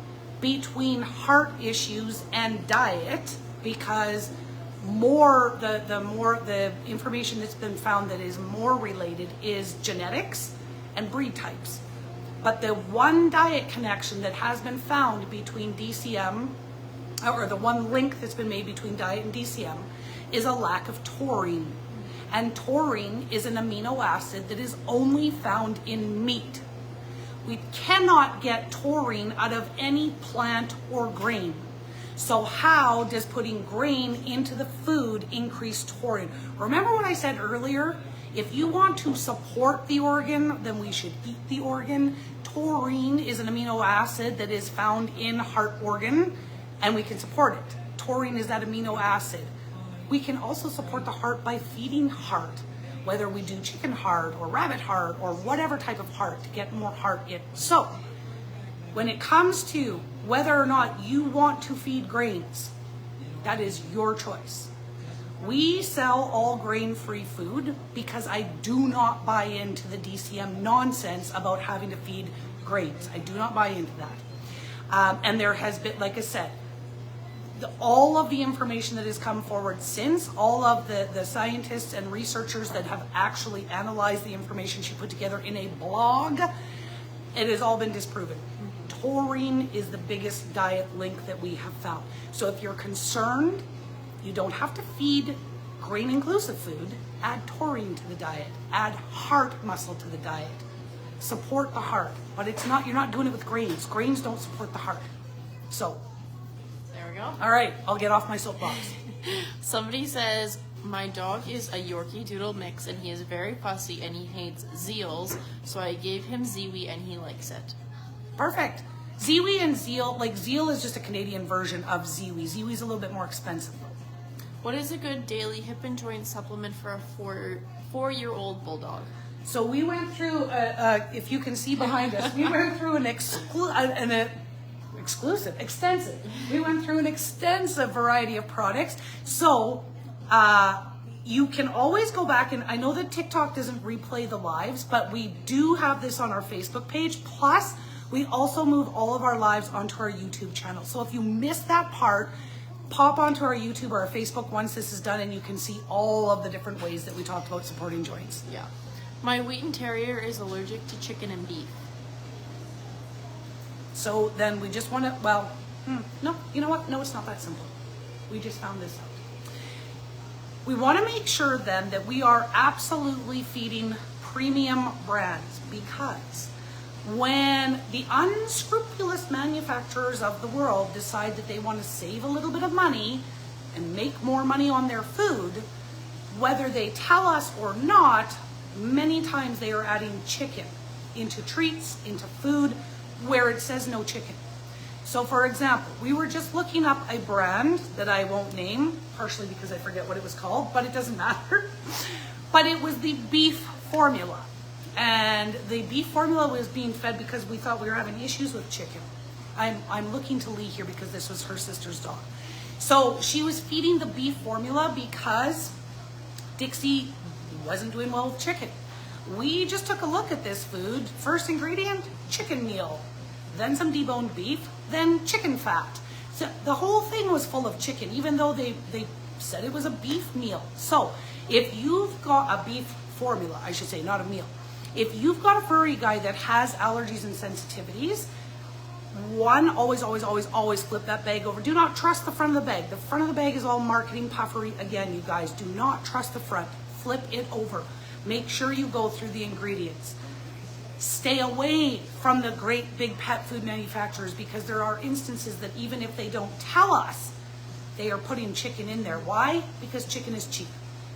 between heart issues and diet, because the information that's been found that is more related is genetics and breed types. But the one diet connection that has been found between DCM, or the one link that's been made between diet and DCM, is a lack of taurine. And taurine is an amino acid that is only found in meat. We cannot get taurine out of any plant or grain. So how does putting grain into the food increase taurine? Remember what I said earlier? If you want to support the organ, then we should eat the organ. Taurine is an amino acid that is found in heart organ, and we can support it. Taurine is that amino acid. We can also support the heart by feeding heart, whether we do chicken heart or rabbit heart or whatever type of heart to get more heart in. So when it comes to whether or not you want to feed grains, that is your choice. We sell all grain-free food because I do not buy into the DCM nonsense about having to feed grains. I do not buy into that. And there has been, like I said, all of the information that has come forward since, all of the scientists and researchers that have actually analyzed the information she put together in a blog, it has all been disproven. Taurine is the biggest diet link that we have found. So if you're concerned, you don't have to feed grain-inclusive food. Add taurine to the diet. Add heart muscle to the diet. Support the heart. But it's not, you're not doing it with grains. Grains don't support the heart. So, There we go. all right, I'll get off my soapbox. Somebody says, my dog is a Yorkie Doodle mix and he is very fussy and he hates Zeals, so I gave him Ziwi and he likes it. Perfect. Ziwi and Zeal, like Zeal is just a Canadian version of Ziwi. Ziwi's a little bit more expensive though. What is a good daily hip and joint supplement for a four-year-old bulldog? So we went through, if you can see behind us, we went through extensive. We went through an extensive variety of products. So you can always go back, and I know that TikTok doesn't replay the lives, but we do have this on our Facebook page. Plus, we also move all of our lives onto our YouTube channel. So if you missed that part, pop onto our YouTube or our Facebook once this is done, and you can see all of the different ways that we talked about supporting joints. Yeah. My Wheaten Terrier is allergic to chicken and beef. So then we just want to, no, you know what? No, it's not that simple. We just found this out. We want to make sure then that we are absolutely feeding premium brands, because when the unscrupulous manufacturers of the world decide that they want to save a little bit of money and make more money on their food, whether they tell us or not, many times they are adding chicken into treats, into food, where it says no chicken. So for example, we were just looking up a brand that I won't name, partially because I forget what it was called, but it doesn't matter. But it was the beef formula. And the beef formula was being fed because we thought we were having issues with chicken. I'm looking to Lee here because this was her sister's dog. So she was feeding the beef formula because Dixie wasn't doing well with chicken. We just took a look at this food. First ingredient, chicken meal. Then some deboned beef, then chicken fat. So the whole thing was full of chicken, even though they said it was a beef meal. So if you've got a beef formula, I should say, not a meal. If you've got a furry guy that has allergies and sensitivities, one, always flip that bag over. Do not trust the front of the bag. The front of the bag is all marketing puffery. Again, you guys, do not trust the front. Flip it over. Make sure you go through the ingredients. Stay away from the great big pet food manufacturers, because there are instances that even if they don't tell us, they are putting chicken in there. Why? Because chicken is cheap.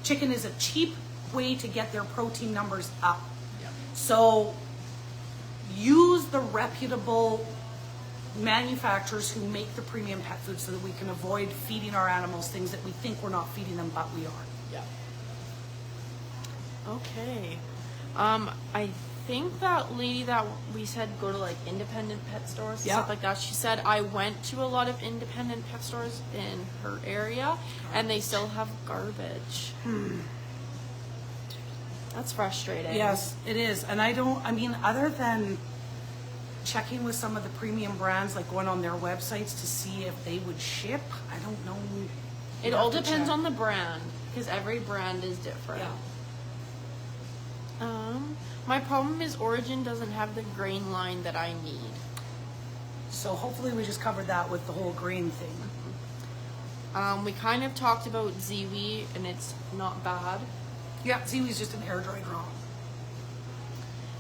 Chicken is a cheap way to get their protein numbers up. Yeah. So use the reputable manufacturers who make the premium pet food so that we can avoid feeding our animals things that we think we're not feeding them, but we are. Yeah. Okay. I think that lady that we said go to like independent pet stores and Yeah. stuff like that, she said I went to a lot of independent pet stores in her area and they still have garbage. That's frustrating. Yes, it is. And I mean, other than checking with some of the premium brands, like going on their websites to see if they would ship, I don't know. It all depends on the brand, because every brand is different. Yeah. My problem is Origin doesn't have the grain line that I need. So hopefully we just covered that with the whole grain thing. We kind of talked about Ziwi, and it's not bad. Yeah, Ziwi's just an air dried raw.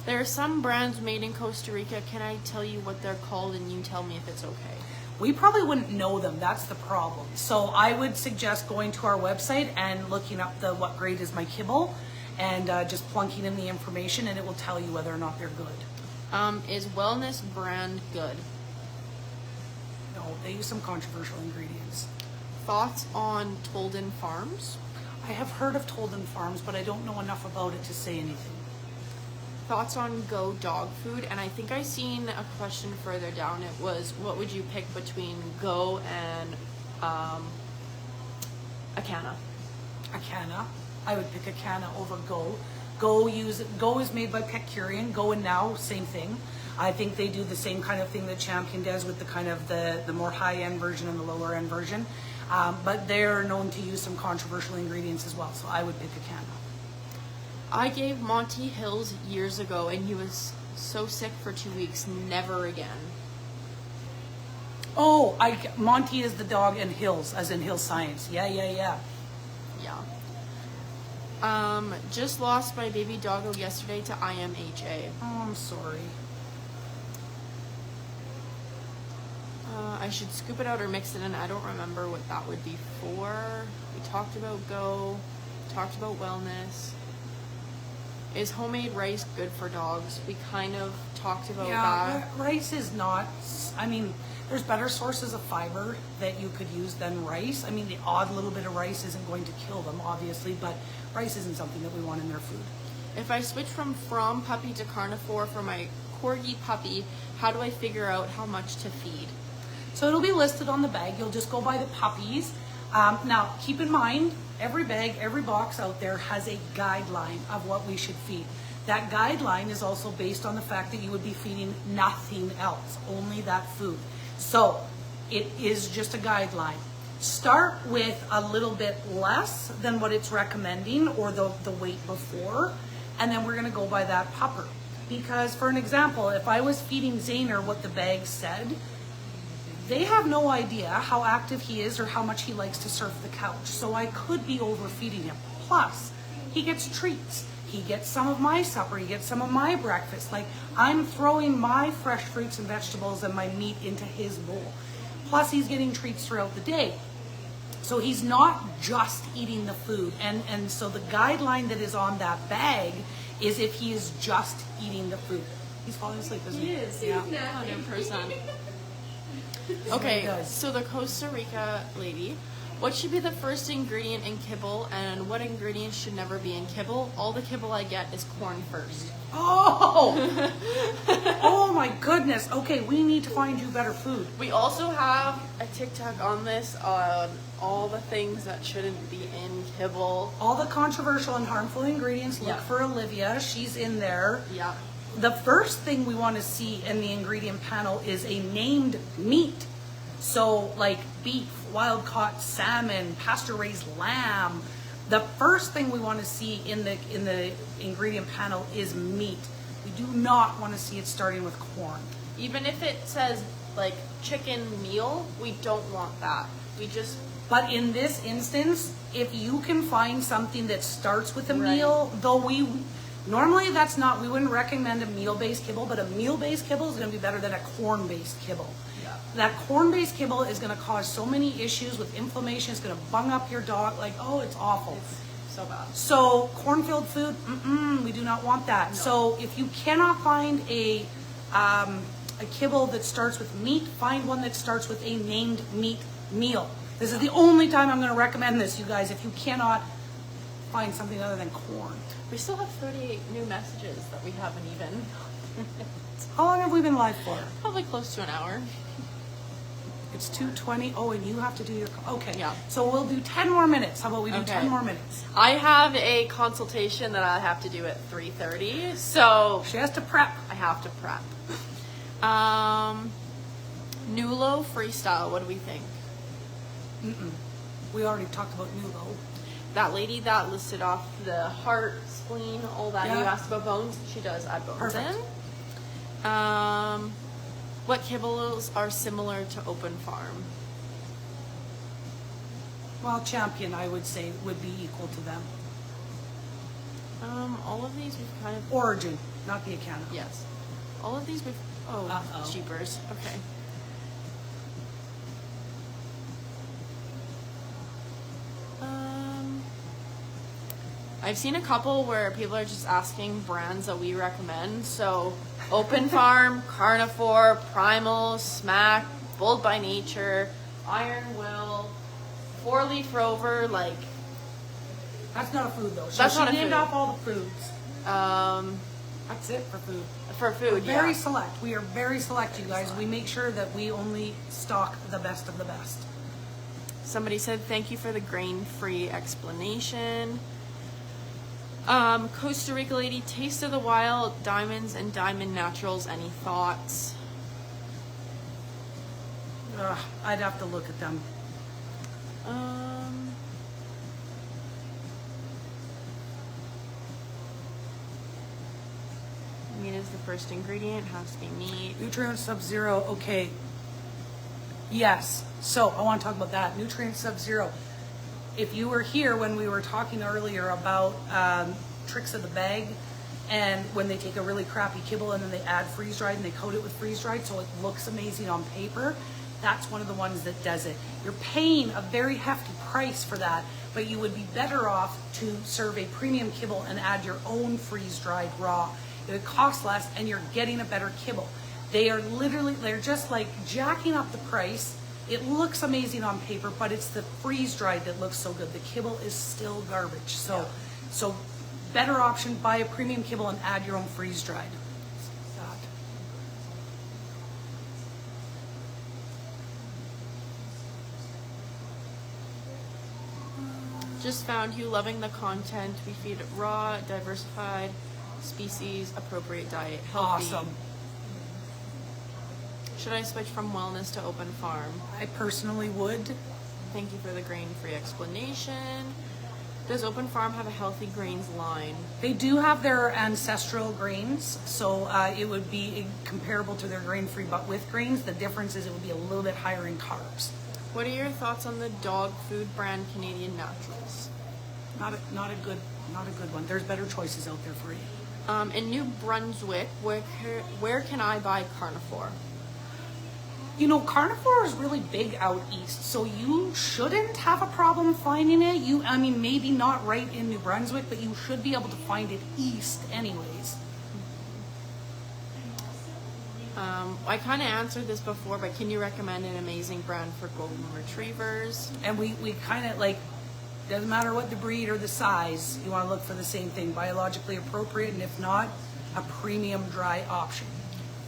There are some brands made in Costa Rica. Can I tell you what they're called and you tell me if it's okay? We probably wouldn't know them. That's the problem. So I would suggest going to our website and looking up the what grade is my kibble, and just plunking in the information, and it will tell you whether or not they're good. Is Wellness brand good? No, they use some controversial ingredients. Thoughts on Tolden Farms? I have heard of Tolden Farms, but I don't know enough about it to say anything. Thoughts on Go dog food? And I think I seen a question further down. It was, what would you pick between Go and Acana? Acana. I would pick Acana over Go. Go is made by Pecurian. Go and Now, same thing. I think they do the same kind of thing that Champion does with the kind of the more high-end version and the lower-end version. But they're known to use some controversial ingredients as well, so I would pick Acana. I gave Monty Hills years ago, and he was so sick for 2 weeks, never again. Oh, Monty is the dog, and Hills, as in Hills Science. Yeah. Yeah. Just lost my baby doggo yesterday to IMHA. Oh, I'm sorry. I should scoop it out or mix it in. I don't remember what that would be for. We talked about Go, talked about Wellness. Is homemade rice good for dogs? We kind of talked about that. Rice is not, I mean, there's better sources of fiber that you could use than rice. I mean, the odd little bit of rice isn't going to kill them, obviously, but rice isn't something that we want in their food. If I switch from puppy to carnivore for my Corgi puppy, how do I figure out how much to feed? So it'll be listed on the bag. You'll just go by the puppies. Now, keep in mind, every bag, every box out there has a guideline of what we should feed. That guideline is also based on the fact that you would be feeding nothing else, only that food. So it is just a guideline. Start with a little bit less than what it's recommending or the weight before, and then we're going to go by that pupper. Because for an example, if I was feeding Zaner what the bag said, they have no idea how active he is or how much he likes to surf the couch. So I could be overfeeding him. Plus, he gets treats. He gets some of my supper. He gets some of my breakfast. Like, I'm throwing my fresh fruits and vegetables and my meat into his bowl. Plus, he's getting treats throughout the day. So he's not just eating the food. And so the guideline that is on that bag is if he is just eating the food. He's falling asleep, isn't he? He is. Yeah. 100%. He Okay, does. so the Costa Rica lady, what should be the first ingredient in kibble, and what ingredients should never be in kibble? All the kibble I get is corn first. Oh! Oh my goodness. Okay, we need to find you better food. We also have a TikTok on this on all the things that shouldn't be in kibble. All the controversial and harmful ingredients, look Yeah. for Olivia. She's in there. Yeah. The first thing we want to see in the ingredient panel is a named meat. So like beef, wild caught salmon, pasture raised lamb. The first thing we want to see in the ingredient panel is meat. We do not want to see it starting with corn. Even if it says like chicken meal, we don't want that. We just But in this instance, if you can find something that starts with a Right. meal, though Normally we wouldn't recommend a meal-based kibble, but a meal-based kibble is gonna be better than a corn-based kibble. Yeah. That corn-based kibble is gonna cause so many issues with inflammation, it's gonna bung up your dog, like, oh, it's awful. It's so bad. So corn-filled food, we do not want that. No. So if you cannot find a kibble that starts with meat, find one that starts with a named meat meal. This is the only time I'm gonna recommend this, you guys, if you cannot find something other than corn. We still have 38 new messages that we haven't even. How long have we been live for? Probably close to an hour. It's 2:20. Oh, and you have to do your, okay. Yeah. So we'll do 10 more minutes. How about we do Okay. 10 more minutes? I have a consultation that I have to do at 3:30, so She has to prep. I have to prep. Nulo Freestyle, what do we think? We already talked about Nulo. That lady that listed off the heart, spleen, all that. Yeah. You asked about bones. She does add bones Perfect. in. What kibbles are similar to Open Farm? Well, Champion, I would say, would be equal to them. All of these we've kind of. Origin, not the Acana. Yes. All of these we've. Oh, Uh-oh. cheapers. Okay. I've seen a couple where people are just asking brands that we recommend. So, Open Farm, Carnivore, Primal, Smack, Bold by Nature, Iron Will, 4-leaf Rover, like. That's not a food, though. So That's she not a named food. off all the foods. Um, That's it for food. for food, Very yeah. select. We are very select, you guys. We make sure that we only stock the best of the best. Somebody said, thank you for the grain-free explanation. Costa Rica lady, Taste of the Wild, Diamonds and Diamond Naturals. Any thoughts? I'd have to look at them. Meat is the first ingredient, has to be meat. Nutrient Sub-Zero, okay. Yes, so I want to talk about that. Nutrient Sub-Zero. If you were here when we were talking earlier about tricks of the bag, and when they take a really crappy kibble and then they add freeze-dried and they coat it with freeze-dried so it looks amazing on paper, that's one of the ones that does it. You're paying a very hefty price for that, but you would be better off to serve a premium kibble and add your own freeze-dried raw. It would cost less and you're getting a better kibble. They're just like jacking up the price. It looks amazing on paper, but it's the freeze-dried that looks so good. The kibble is still garbage. So better option, buy a premium kibble and add your own freeze-dried. Just found you loving the content. We feed it raw, diversified, species, appropriate diet, healthy. Awesome. Should I switch from wellness to Open Farm? I personally would. Thank you for the grain-free explanation. Does Open Farm have a healthy grains line? They do have their ancestral grains, so it would be comparable to their grain-free, but with grains. The difference is it would be a little bit higher in carbs. What are your thoughts on the dog food brand Canadian Naturals? Not a good one. There's better choices out there for you. In New Brunswick, where can I buy Carnivore? You know, Carnivore is really big out east, so you shouldn't have a problem finding it. Maybe not right in New Brunswick, but you should be able to find it east anyways. I kind of answered this before, but can you recommend an amazing brand for golden retrievers? And we kind of like, doesn't matter what the breed or the size, you want to look for the same thing, biologically appropriate, and if not, a premium dry option.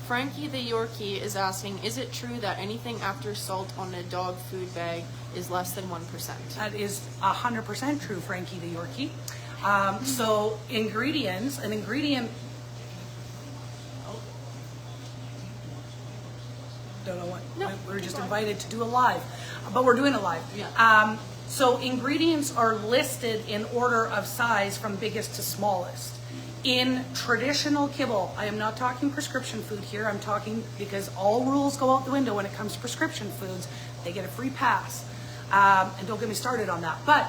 Frankie the Yorkie is asking, is it true that anything after salt on a dog food bag is less than 1%? That is 100% true, Frankie the Yorkie. So an ingredient, don't know what, No, we were just invited to do a live, but we're doing a live. Yeah. So ingredients are listed in order of size from biggest to smallest. In traditional kibble, I am not talking prescription food here, I'm talking because all rules go out the window when it comes to prescription foods. They get a free pass. And don't get me started on that. But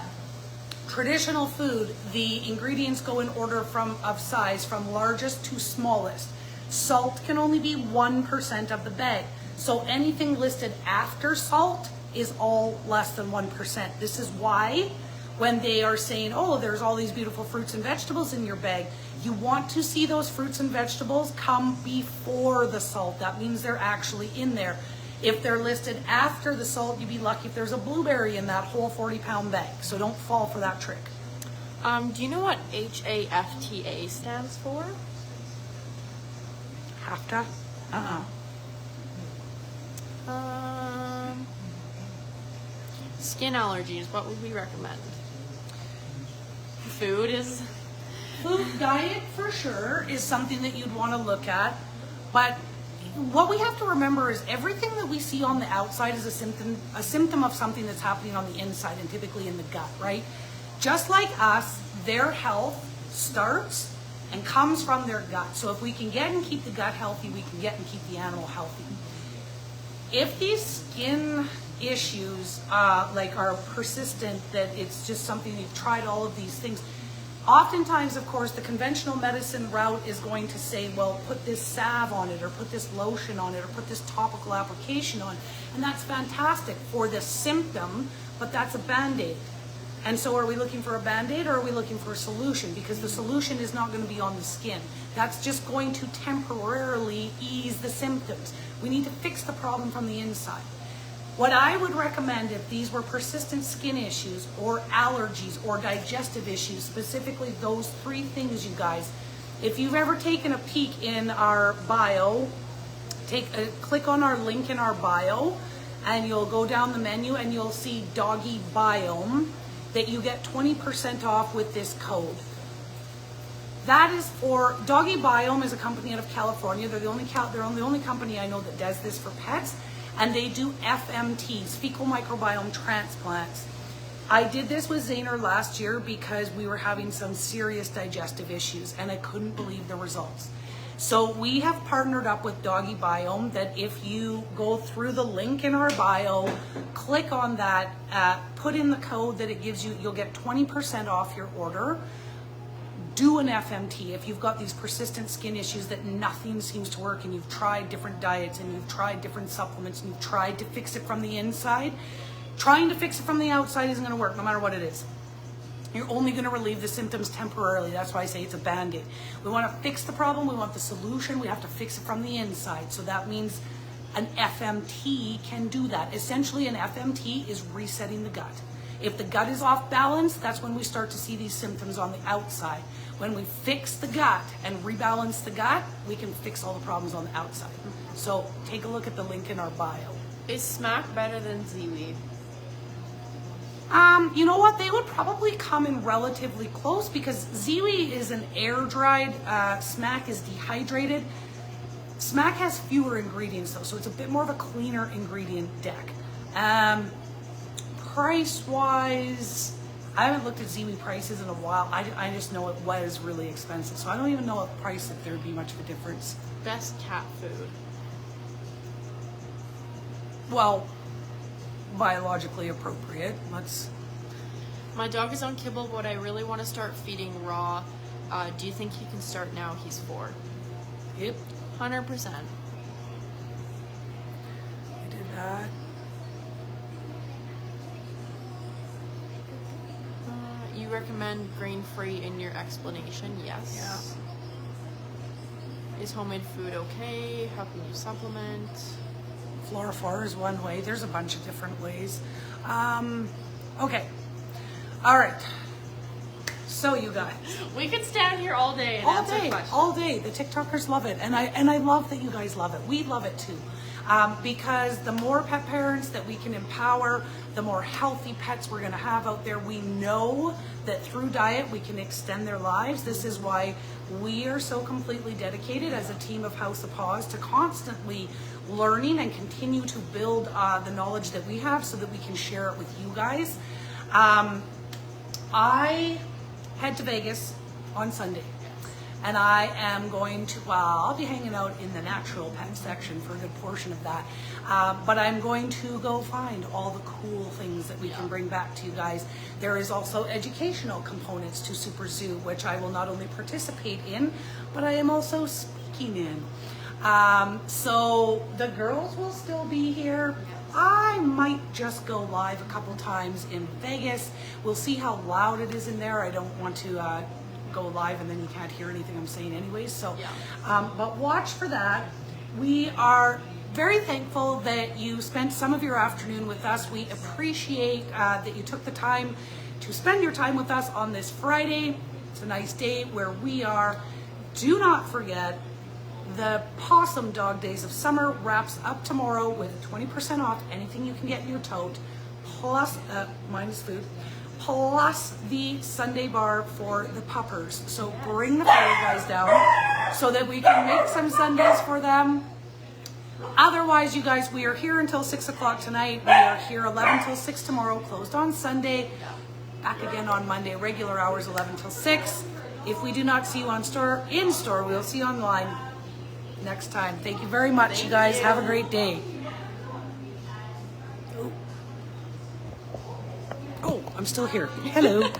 traditional food, the ingredients go in order of size from largest to smallest. Salt can only be 1% of the bag. So anything listed after salt is all less than 1%. This is why when they are saying, oh, there's all these beautiful fruits and vegetables in your bag, you want to see those fruits and vegetables come before the salt. That means they're actually in there. If they're listed after the salt, you'd be lucky if there's a blueberry in that whole 40-pound bag. So don't fall for that trick. Do you know what HAFTA stands for? HAFTA? Skin allergies. What would we recommend? Food Diet for sure is something that you'd want to look at, but what we have to remember is everything that we see on the outside is a symptom of something that's happening on the inside, and typically in the gut, right? Just like us, their health starts and comes from their gut. So if we can get and keep the gut healthy, we can get and keep the animal healthy. If these skin issues are persistent, that it's just something you've tried all of these things, oftentimes, of course, the conventional medicine route is going to say, well, put this salve on it, or put this lotion on it, or put this topical application on. And that's fantastic for the symptom, but that's a Band-Aid. And so are we looking for a Band-Aid, or are we looking for a solution? Because the solution is not going to be on the skin. That's just going to temporarily ease the symptoms. We need to fix the problem from the inside. What I would recommend if these were persistent skin issues or allergies or digestive issues, specifically those three things, you guys, if you've ever taken a peek in our bio, click on our link in our bio, and you'll go down the menu and you'll see Doggy Biome, that you get 20% off with this code. That is for Doggy Biome is a company out of California. They're the only company I know that does this for pets. And they do FMTs, fecal microbiome transplants. I did this with Zaner last year because we were having some serious digestive issues, and I couldn't believe the results. So we have partnered up with Doggy Biome, that if you go through the link in our bio, click on that, put in the code that it gives you, you'll get 20% off your order. Do an FMT if you've got these persistent skin issues that nothing seems to work, and you've tried different diets and you've tried different supplements and you've tried to fix it from the inside. Trying to fix it from the outside isn't going to work no matter what it is. You're only going to relieve the symptoms temporarily. That's why I say it's a Band-Aid. We want to fix the problem. We want the solution. We have to fix it from the inside. So that means an FMT can do that. Essentially, an FMT is resetting the gut. If the gut is off balance, that's when we start to see these symptoms on the outside. When we fix the gut and rebalance the gut, we can fix all the problems on the outside. So take a look at the link in our bio. Is Smack better than Ziwi? You know what? They would probably come in relatively close, because Ziwi is an air-dried, Smack is dehydrated. Smack has fewer ingredients though, so it's a bit more of a cleaner ingredient deck. Price-wise, I haven't looked at Ziwi prices in a while. I just know it was really expensive, so I don't even know what price, if there'd be much of a difference. Best cat food? Well, biologically appropriate. My dog is on Kibble, but I really want to start feeding raw. Do you think he can start now? He's 4. Yep. 100%. I did that. You recommend grain-free in your explanation? Yes. Yeah. Is homemade food okay? How can you supplement? Fluorophore is one way. There's a bunch of different ways. Okay. All right. So you guys. We could stand here all day and answer questions. All day. The TikTokers love it, and I love that you guys love it. We love it too, because the more pet parents that we can empower, the more healthy pets we're going to have out there. We know that through diet we can extend their lives. This is why we are so completely dedicated as a team of House of Paws to constantly learning and continue to build the knowledge that we have, so that we can share it with you guys. I head to Vegas on Sunday. And I am going to, well, I'll be hanging out in the natural pet section for a good portion of that. But I'm going to go find all the cool things that we can bring back to you guys. There is also educational components to Super Zoo, which I will not only participate in, but I am also speaking in. So the girls will still be here. I might just go live a couple times in Vegas. We'll see how loud it is in there. I don't want to go live and then you can't hear anything I'm saying anyways. So, but watch for that. We are very thankful that you spent some of your afternoon with us. We appreciate that you took the time to spend your time with us on this Friday. It's a nice day where we are. Do not forget, the Possum Dog Days of Summer wraps up tomorrow with 20% off anything you can get in your tote, plus, minus food, plus the Sunday bar for the puppers. So bring the Furry guys down so that we can make some Sundays for them. Otherwise, you guys, we are here until 6 o'clock tonight. We are here 11 till 6 tomorrow, closed on Sunday. Back again on Monday, regular hours 11 till 6. If we do not see you in store, we'll see you online next time. Thank you very much, you guys. Have a great day. Oh, I'm still here. Hello.